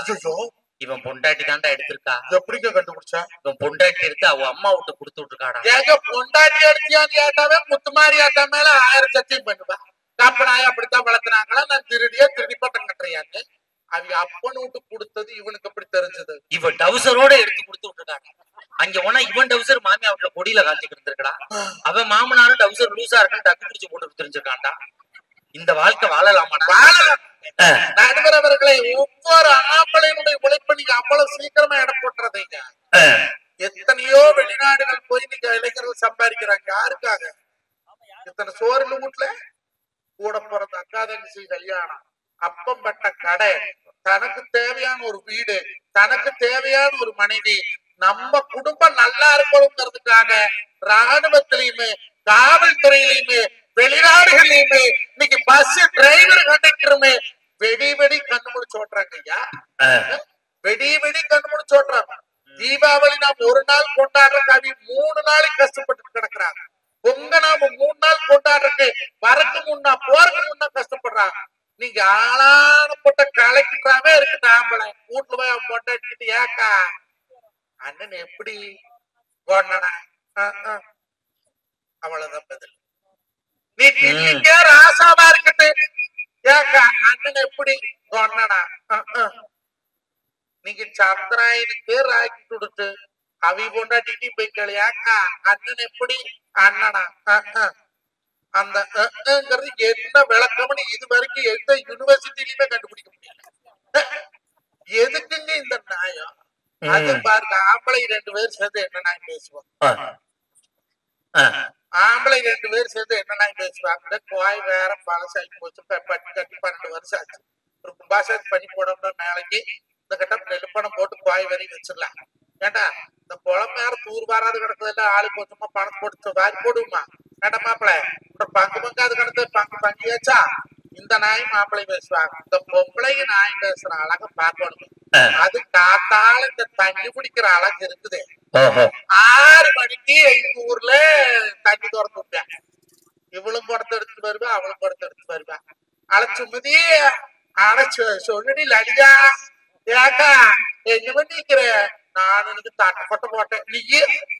இவன் பொண்டாட்டி தாண்டா எடுத்திருக்கா எப்படிங்க கண்டுபிடிச்சா இவன் பொண்டாட்டி எடுத்து அவ அம்மா விட்டு கொடுத்து விட்டுருக்காடா ஏங்க பொண்டாட்டி எடுத்தியான்னு கேட்டாவே முத்துமாரி ஆட்டா மேல 1000 சத்தியம் பண்ணுவா காப்பனாய அப்படித்தான் வளர்த்துனாங்களா நான் திருடி பட்டம் கட்டுறியான்னு அவ அப்பன் விட்டு கொடுத்தது இவனுக்கு எப்படி தெரிஞ்சது இவன் டவுசரோட எடுத்து கொடுத்து விட்டுருக்காங்க அங்க போனா இவன் டவுசர் மாமி அவங்கள கொடியில காஞ்சிட்டு இருந்திருக்கா அவன் மாமனாரும் டவுசர் லூசா இருக்குன்னு டக்கு பிடிச்சு போட்டு தெரிஞ்சிருக்கான்டா இந்த வாழ்க்கை வாழலாமாடா வாழலாம் நடுவரவர்களை ஒவ்வொரு ஆம்பளையினுடைய உழைப்பை நீங்க அவ்வளவு சீக்கிரமா இடம் போட்டுறதீங்க எத்தனையோ வெளிநாடுகள் போய் நீங்க இளைஞர்கள் சம்பாதிக்கிறாங்க யாருக்காக இத்தனை சோறுல வீட்டுல கூட பிறந்த அக்கா தங்கச்சி கல்யாணம் அப்பம் பட்ட கடை தனக்கு தேவையான ஒரு வீடு தனக்கு தேவையான ஒரு மனைவி நம்ம குடும்பம் நல்லா இருக்கணுங்கிறதுக்காக ராணுவத்திலையுமே காவல்துறையிலையுமே வெளிநாடுகள்லயுமே இன்னைக்கு பஸ் டிரைவர் கண்டக்டருமே வெடி வெடி கண்ணு முடிச்சு ஓட்டுறாங்க ஐயா. வெடி வெடி கண்ணு முடிச்சு ஓட்டுறாங்க. தீபாவளி நாம் ஒரு நாள் கொண்டாடுற கவி 3 நாளைக்கு கஷ்டப்பட்டு கிடக்குறாங்க. பொங்க நாம 3 நாள் கொண்டாடுறதுக்கு வரக்கு முன்னா போறதுக்கு முன்னா கஷ்டப்படுறாங்க. நீங்க ஆளானப்பட்ட கலெக்டராவே இருக்கு. நாமள வீட்டுல போய் அவன் பொண்டாட்டிட்டு ஏக்கா அண்ணன் எப்படி கொண்டனா அவ்வளவுதான் பதில். நீ தில்லிக்கே ராசாவா இருக்கட்டு ஏக்கா அண்ணன் எப்படி கொண்டனா. நீங்க சந்திராயனுக்கு ராக்கி கொடுத்து அவி கொண்டாட்டிட்டு போய் கேளியாக்கா அண்ணன் எப்படி அண்ணனா. அந்த என்ன விளக்கம்னு இது வரைக்கும் எந்த யூனிவர்சிட்டிலயுமே கண்டுபிடிக்க முடியல. எதுக்குங்க இந்த நியாயம்? அது பாருங்க, ஆம்பளை 2 பேர் சேர்ந்து என்ன நாய் பேசுவோம். ஆம்பளை 2 பேர் சேர்ந்து என்ன நாய் பேசுவாங்க. கோய் வேற பழசாகி போச்சு. கட்டி 12 வருஷம் ஆச்சு. ஒரு கும்பாசாதி பண்ணி போடணும்னா நாளைக்கு இந்த கட்டம் நெல்லுப்பணம் போட்டு கோய் வரையும் வச்சிடலாம். ஏண்டா இந்த குளம் வேற தூர் வாராது கிடக்குதுல்ல, ஆளுக்கு கொஞ்சமா பணம் போட்டு வாரி போடுமா வேண்டா மாப்பிள்ள. பங்கு பங்காது கிடந்து பங்கு பங்கியாச்சா. இந்த நாய் மாப்பிள்ளை பேசுவாங்க. இந்த பொம்பளைக்கு நாய் பேசுற அழக பார்க்கணும். அது காத்தால இந்த தண்ணி குடிக்கிற அழகு இருக்குது. 6 மணிக்கு எங்க ஊர்ல தண்ணி திறந்து விட்டேன். இவளும் குடத்தை எடுத்துட்டு வருவா, அவளும் குடத்தை எடுத்துட்டு வருவா. அழைச்சு மதி அழைச்சு சொல்லுடி லலிதா ஏக்கா என்ன பண்ணிக்கிற. நான் எனக்கு தட்டப்பட்ட போட்டேன். நீ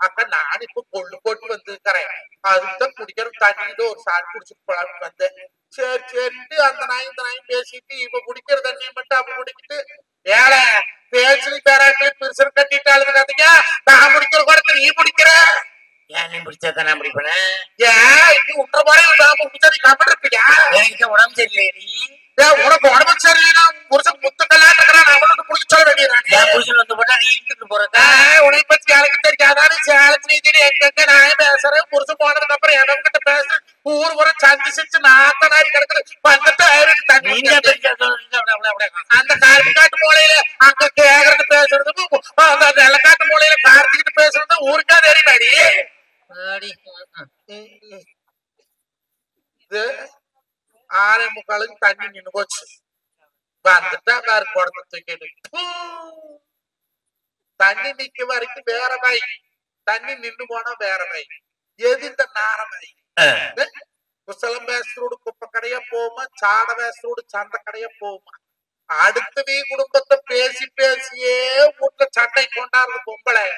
அக்கா நான் இப்ப கொள்ளு போட்டு வந்துக்கிறேன். அதுதான் குடிக்கிற தண்ணிட்டு ஒரு சாரி குடிச்சிட்டு போலான்னு வந்தேன். சரி சரிட்டு அந்த நாய் இந்த நாயும் பேசிட்டு இவ குடிக்கிற தண்ணியை மட்டும் அப்ப குடிக்கிட்டு ஏழை பேசி பேராக்களி பிரிசர் கட்டிட்டு அழுதுக்காதீங்க. நான் குடிக்கிற கூட நீ குடிக்கிற. ஏன் நீ பிடிச்சா நான் பிடிப்பேன். ஏன் இன்னும் உன்ற மாதிரி கம்மிட்டு இருப்பியா? எனக்கு உடம்பு சரியில்லை. நீ உனக்கு உடம்பு சரியில்லைன்னா புருஷன் முத்துக்கெல்லாம் இருக்கிறான். அவனுக்கு புடிச்சு சொல்ல வேண்டியதான். புருஷன் வந்து போட்டா நீ இழுத்துட்டு போறத உன்னை பத்தி யாருக்கு தெரியாதானு சேலத்துல எங்க நான் பேசுறேன். புருஷன் போனதுக்கு அப்புறம் இடம்கிட்ட பேச ஊர் ஊரை சந்திச்சு நாத்தனாரி கிடக்குது. வந்துட்டு அந்த கார்த்திகாட்டு மூலையில அங்க கேக்குறது பேசுறதுக்கும் அந்த நெல்லக்காட்டு மூலையில கார்த்திகிட்டு பேசுறது ஊருக்கா தெரியுமாடி. இது 6:45 தண்ணி நின்று போச்சு. வந்துட்டா கார் குடத்தை தூக்கிட்டு தண்ணி நிக்க வரைக்கும் வேற மை, தண்ணி நின்று போனா வேற மை. எது இந்த நாரமை? குசலம் பேசுறோடு குப்பை கடையா போமா, சாட பேசுறோடு சண்டை கடையா போமா. அடுத்தவே குடும்பத்தை பேசி பேசியே வீட்டுல சண்டை கொண்டாடுறது பொம்பளை.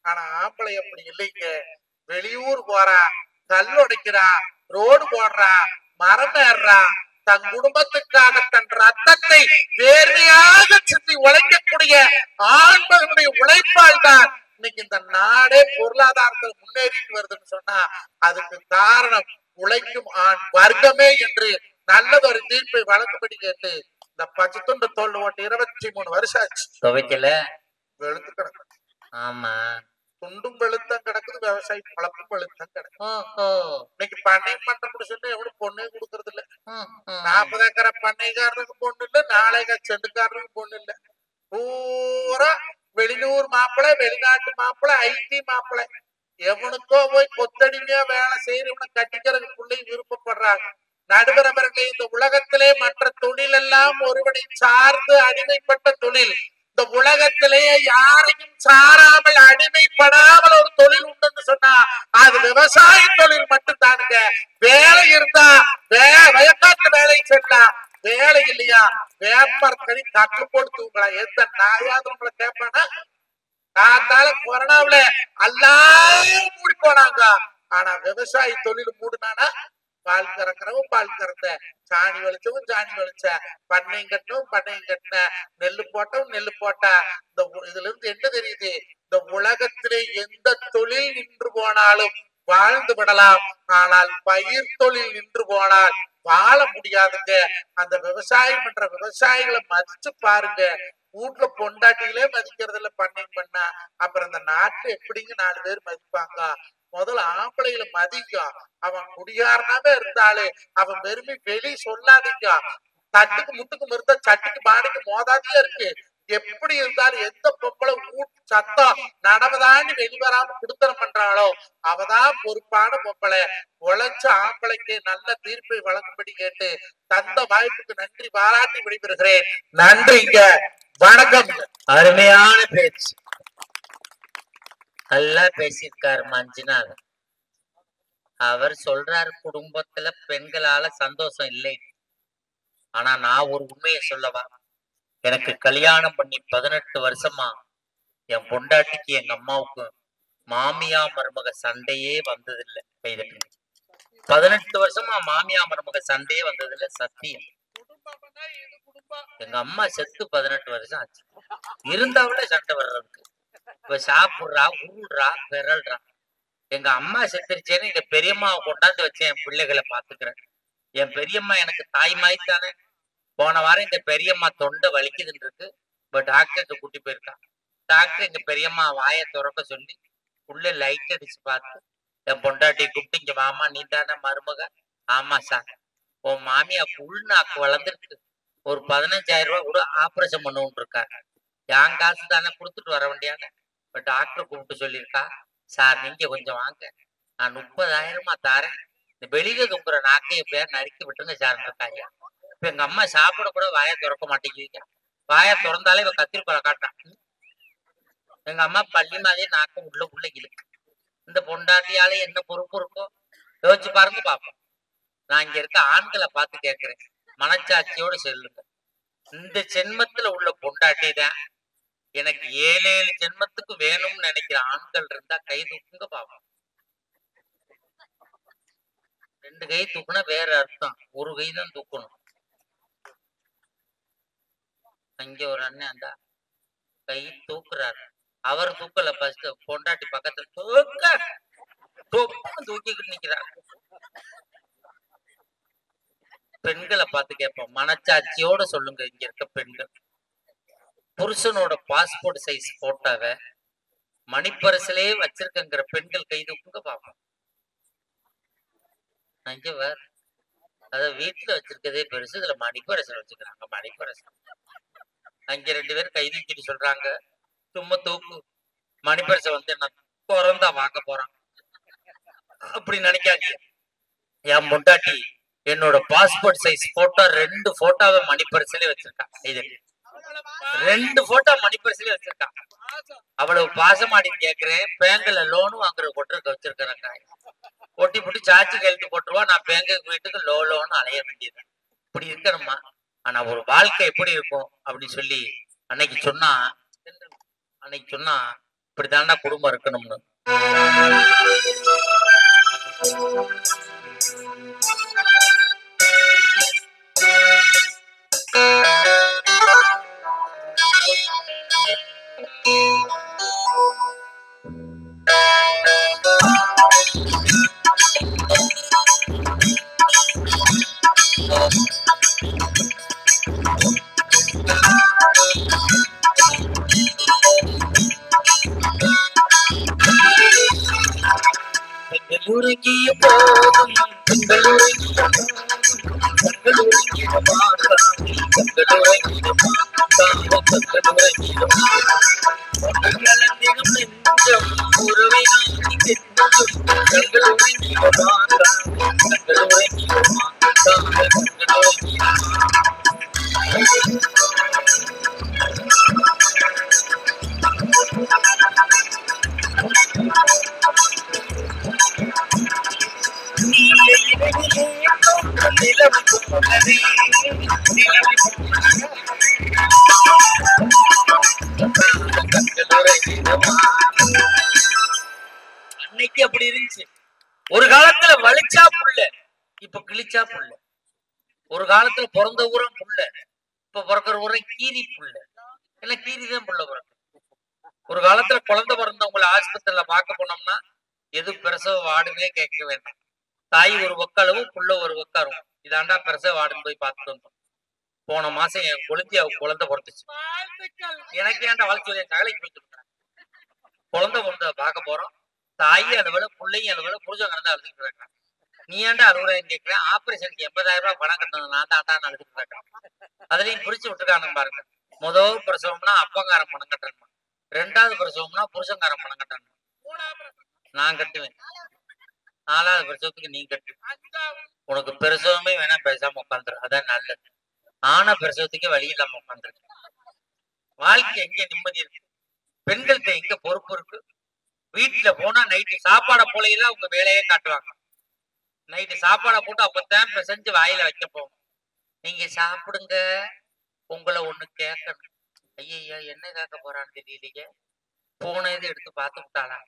ஆனா ஆம்பளை அப்படி இல்லைங்க. வெளியூர் போறா, கல் உடைக்கிறா, ரோடு போடுறா, மரம் ஏறுறா, தன் குடும்பத்துக்காக தன் ரத்தத்தை வேர்மையாக சிந்தி உழைக்கக்கூடிய ஆண்களுடைய உழைப்பால் தான் இன்னைக்கு இந்த நாடே பொருளாதாரத்தில் முன்னேறிட்டு வருதுன்னு சொன்னா அதுக்கு காரணம் உழைக்கும் ஆண் வர்க்கமே என்று நல்லதொரு தீர்ப்பை வழங்கும்படி கேட்டு இந்த பச்சை துண்டு தோல் ஓட்டு 23 வருஷம் ஆச்சு. துவைக்கல வெளுத்து கிடக்கு. ஆமா, துண்டும் வெளுத்தம் கிடக்குது. விவசாயி பழப்பும் வெளுத்தம் கிடக்கு. இன்னைக்கு பண்ணை பண்ற சொன்னா எவ்வளவு பொண்ணே கொடுக்கறது இல்ல. 40 ஏக்கரை பண்ணைக்காரனுக்கு பொண்ணு இல்ல, 4 ஏக்கர் செண்டுக்காரனுக்கு பொண்ணு இல்ல. பூரா வெளியூர் மாப்பிள்ளை, வெளிநாட்டு மாப்பிள்ளை, ஐடி மாப்பிள்ளை. எவனுக்கோ போய் கொத்தடிமையா வேலை செய்யறவனை கட்டிக்கிறதுக்கு பிள்ளைங்க விருப்பப்படுறாங்க. நடுவரவர்களே, இந்த உலகத்திலே மற்ற தொழில் எல்லாம் ஒருவனை சார்ந்து அடிமைப்பட்ட தொழில். இந்த உலகத்திலேயே யாரையும் சாராமல் அடிமைப்படாமல் ஒரு தொழில் உண்டுன்னு சொன்னா அது விவசாய தொழில் மட்டும்தானுங்க. வேலை இருந்தா வயக்காட்டு வேலை செய்யலாம், வேலை இல்லையா வியாபாரத்தடி கட்டு போட்டு தூங்கலாம். எந்த நாயாவது உங்களை கேட்பானா? காத்தால கொரோனாவில எல்லாரும் மூடி போனாங்க. ஆனா விவசாய தொழில் மூடுனானா பால் கறக்கிறவும் பால் கறந்த, சாணி வலிச்சவும் சாணி வலிச்ச, பண்ணையும் கட்டவும் பண்ணையும் கட்டின, நெல்லு போட்டவும் நெல்லு போட்டா. இந்த இதுல இருந்து என்ன தெரியுது? இந்த உலகத்திலே எந்த தொழில் நின்று போனாலும் வாழ்ந்து விடலாம். ஆனால் பயிர் தொழில் நின்று போனால் வாழ முடியாதுங்க. அந்த விவசாயம் என்ற விவசாயிகளை மதிச்சு பாருங்க. வீட்டுல பொண்டாட்டிகளே மதிக்கிறது இல்ல பண்ணையும் பண்ணா, அப்புறம் இந்த நாட்டுல எப்படிங்க 4 பேர் மதிப்பாங்க? முதல்ல ஆம்பளைகளை மதிங்க. அவன் குடியாரனாவே இருந்தாலே அவன் பெருமை வெளி சொல்லாதீங்க. தட்டுக்கு முட்டுக்கு மறுத்த சட்டிக்கு பானைக்கு மோதாதியா இருக்கு. எப்படி இருந்தாலும் எந்த பொம்பளை சத்தம் நடவதாண்டி வெளிவராம குடுத்தனம் பண்றாளோ அவதான் பொறுப்பான பொம்பளை. உழைச்ச ஆம்பளைக்கு நல்ல தீர்ப்பை வழங்கும்படி கேட்டு தந்த வாய்ப்புக்கு நன்றி பாராட்டி விடைபெறுகிறேன். நன்றிங்க, வணக்கம். அருமையான பேச்சு, நல்லா பேசியிருக்காரு மஞ்சுநாதன். அவர் சொல்றாரு குடும்பத்துல பெண்களால சந்தோஷம் இல்லை. ஆனா நான் ஒரு உண்மையை சொல்லவா, எனக்கு கல்யாணம் பண்ணி 18 வருஷமா என் பொண்டாட்டிக்கு எங்க அம்மாவுக்கு மாமியா மருமக சண்டையே வந்ததில்லை. 18 வருஷமா மாமியா மருமக சண்டையே வந்ததில்லை, சத்தியம். எங்க அம்மா செத்து 18 வருஷம் ஆச்சு, இருந்தாவில சண்டை வர்றதுக்கு. இப்ப சாப்பிடுறா, உருள்றா, பெறல்றா. எங்க அம்மா செத்துருச்சேன்னு எங்க பெரியம்மாவை கொண்டாந்து வச்சேன் என் பிள்ளைகளை பாத்துக்கிறேன். என் பெரியம்மா எனக்கு தாய் மாய்த்தானே. போன வாரம் எங்க பெரியம்மா தொண்டை வலிக்குதுன்னு இருக்கு, இப்ப டாக்டர்கிட்ட கூட்டி போயிருக்கா. டாக்டர் எங்க பெரியம்மா வாயை திறக்க சொல்லி உள்ள லைட் அடிச்சு பார்த்து என் பொண்டாட்டியை கூப்பிட்டு, இங்க மாமா நீ தானே மருமக? ஆமா சார். உன் மாமியாக்கு உள்நாக்கு வளர்ந்துருக்கு, ஒரு 15,000 ரூபாய் கூட ஆபரேஷன் பண்ணுன்னு இருக்காரு. என் காசு தானே, கொடுத்துட்டு வர வேண்டியான. இப்ப டாக்டர் கூப்பிட்டு சொல்லியிருக்கா, சார் நீங்க கொஞ்சம் வாங்க, நான் 30,000 தாரேன், இந்த வெளியில தும்புற நாக்கைய பேர் நறுக்கி விட்டுருங்க சார் இருக்காங்க. இப்ப எங்க அம்மா சாப்பிட கூட வாயை திறக்க மாட்டேங்குது. வாயை திறந்தாலே இவ கத்திரிக்கோளை காட்டான். எங்க அம்மா பள்ளி மாதிரியே நாக்கம் உள்ள இழுக்கு. இந்த பொண்டாட்டியால என்ன பொறுப்பு இருக்கோ யோசிச்சு பாருங்க பாப்போம். நான் இங்க இருக்க ஆண்களை பார்த்து கேட்கிறேன், மனச்சாட்சியோட சொல்லுங்க. இந்த ஜென்மத்துல உள்ள பொண்டாட்டி தான் எனக்கு 7 ஜென்மத்துக்கு வேணும்னு நினைக்கிற ஆண்கள் இருந்தா கை தூக்குங்க பாப்போம். 2 கை தூக்குனா வேற அர்த்தம், ஒரு கை தான் தூக்கணும். அங்க ஒரு அண்ணன் அந்த கை தூக்குறாரு, அவர் தூக்கல, ஃபர்ஸ்ட் பொண்டாட்டி பக்கத்துல தூக்கிக்கிட்டு நிக்கிறார். பெண்களை பார்த்து கேட்போம், மனச்சாட்சியோட சொல்லுங்க. இங்க இருக்க பெண்கள் புருஷனோட பாஸ்போர்ட் சைஸ் போட்டோவை மணிப்பரிசிலே வச்சிருக்கங்கிற பெண்கள் கை தூக்குங்க பாப்போம். அங்க வேற அத வீட்டுல வச்சிருக்கதே பெருசு, இதுல மணிப்பரிசல் வச்சுக்கிறாங்க. மணிப்பரிசல் அங்க 2 பேரும் கை தூக்கிட்டு சொல்றாங்க, சும்மா தூக்கு, மணிப்பரிசை வந்து என்ன பிறந்தா வாங்க போறான் அப்படி நினைக்காதீங்க. என் முண்டாட்டி என்னோட பாஸ்போர்ட் சைஸ் போட்டோ 2 போட்டோவை மணிப்பரிசிலே வச்சிருக்கான். இது 2 போட்டோ மணிப்பரிசிலே வச்சிருக்கான். அவ்வளவு பாசமாடின்னு கேட்கிறேன். பேங்க்ல லோனு வாங்குற கொட்டுறதுக்கு வச்சிருக்கிறேங்க. ஒட்டி போட்டு சாச்சி கழுத்து போட்டுருவா, நான் பேங்கு வீட்டுக்கு லோன்னு அலைய வேண்டியது. இப்படி இருக்கணுமா? ஆனா ஒரு வாழ்க்கை எப்படி இருக்கும் அப்படின்னு சொல்லி அன்னைக்கு சொன்னா இப்படித்தாண்டா குடும்பம் இருக்கணும்னு. பெங்களூருங்கிய போதும் பெங்களூருங்கிய அன்னைக்கு அப்படி இருந்துச்சு. ஒரு காலத்துல வலிச்சா புள்ள, இப்ப கிழிச்சா புள்ள. ஒரு காலத்துல பிறந்த ஊரம் புள்ள, இப்ப பிறக்கிற ஊரை கீரி புள்ள. இல்ல கீரிதான் புள்ள பிறகு. ஒரு காலத்துல குழந்தை பிறந்தவங்களை ஆஸ்பத்திரியில பார்க்க போனோம்னா எது பிரசவ வார்டுன்னே கேட்க வேண்டாம். தாய் ஒரு வக்காளவும் புள்ள ஒரு வக்காரும், இதாண்டா பிரசவ வார்டுன்னு போய் பார்த்துட்டு வந்தோம். போன மாசம் என் குழந்தை பிறந்துச்சு. எனக்கு ஏன்டா வாழ்க்கை தகலைக்கு போயிட்டு குழந்தை பிறந்த பார்க்க போறோம். தாயும் அலுவல, பிள்ளையும் அலுவல, புருஷன் கடந்து அழுதுட்டு இருக்கான். நீ ஏன்டா அலுவலகம் கேட்கிறேன்? ஆபரேஷனுக்கு 80,000 ரூபாய் பணம் கட்டணும், நான் தாண்டான்னு அழுதுட்டு இருக்கேன். அதுலயும் பிரிச்சு விட்டுருக்கானு பாருங்க. முதல் பிரசவம்னா அப்பங்காரம் பணம் கட்டணும், ரெண்டாவது பிரசவம்னா புருஷங்காரம் பணம் கட்டணும். நான் கட்டுவேன். நாலாவது பிரசவத்துக்கு நீ கட்டு. உனக்கு பிரசவமே வேணா பேசாம உட்காந்துரு, அதான் நல்லது. ஆனா பிரசவத்துக்கே வழி இல்லாம உட்காந்துரு. வாழ்க்கை எங்க நிம்மதி இருக்கு? பெண்கள்கிட்ட எங்க பொறுப்பு இருக்கு? வீட்டுல போனா நைட்டு சாப்பாடை போலையெல்லாம் உங்க வேலையே காட்டுவாங்க. நைட்டு சாப்பாடை போட்டு அப்பதான் பிசைஞ்சு வாயில வைக்க போகும். நீங்க சாப்பிடுங்க, உங்களை ஒண்ணு கேட்கணும். ஐயா என்ன கேட்க போறான்னு தெரியலையே, போனதை எடுத்து பார்த்து விட்டாளா,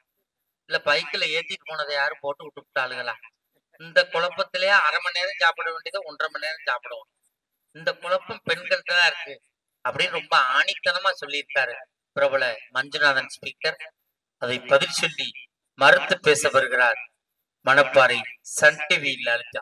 இல்ல பைக்கில் ஏத்திட்டு போனதை யாரும் போட்டு விட்டு விட்டாளுங்களா? இந்த குழப்பத்திலேயே 1/2 மணி நேரம் சாப்பிட வேண்டியதை 1.5 மணி நேரம் சாப்பிடுவோம். இந்த குழப்பம் பெண்கள்கிட்ட தான் இருக்கு அப்படின்னு ரொம்ப ஆணித்தனமா சொல்லியிருக்காரு பிரபல மஞ்சுநாதன் ஸ்பீக்கர். அதை பதில் சொல்லி மறுத்து பேச வருகிறார் மணப்பாறை சன் டிவி லலிதா.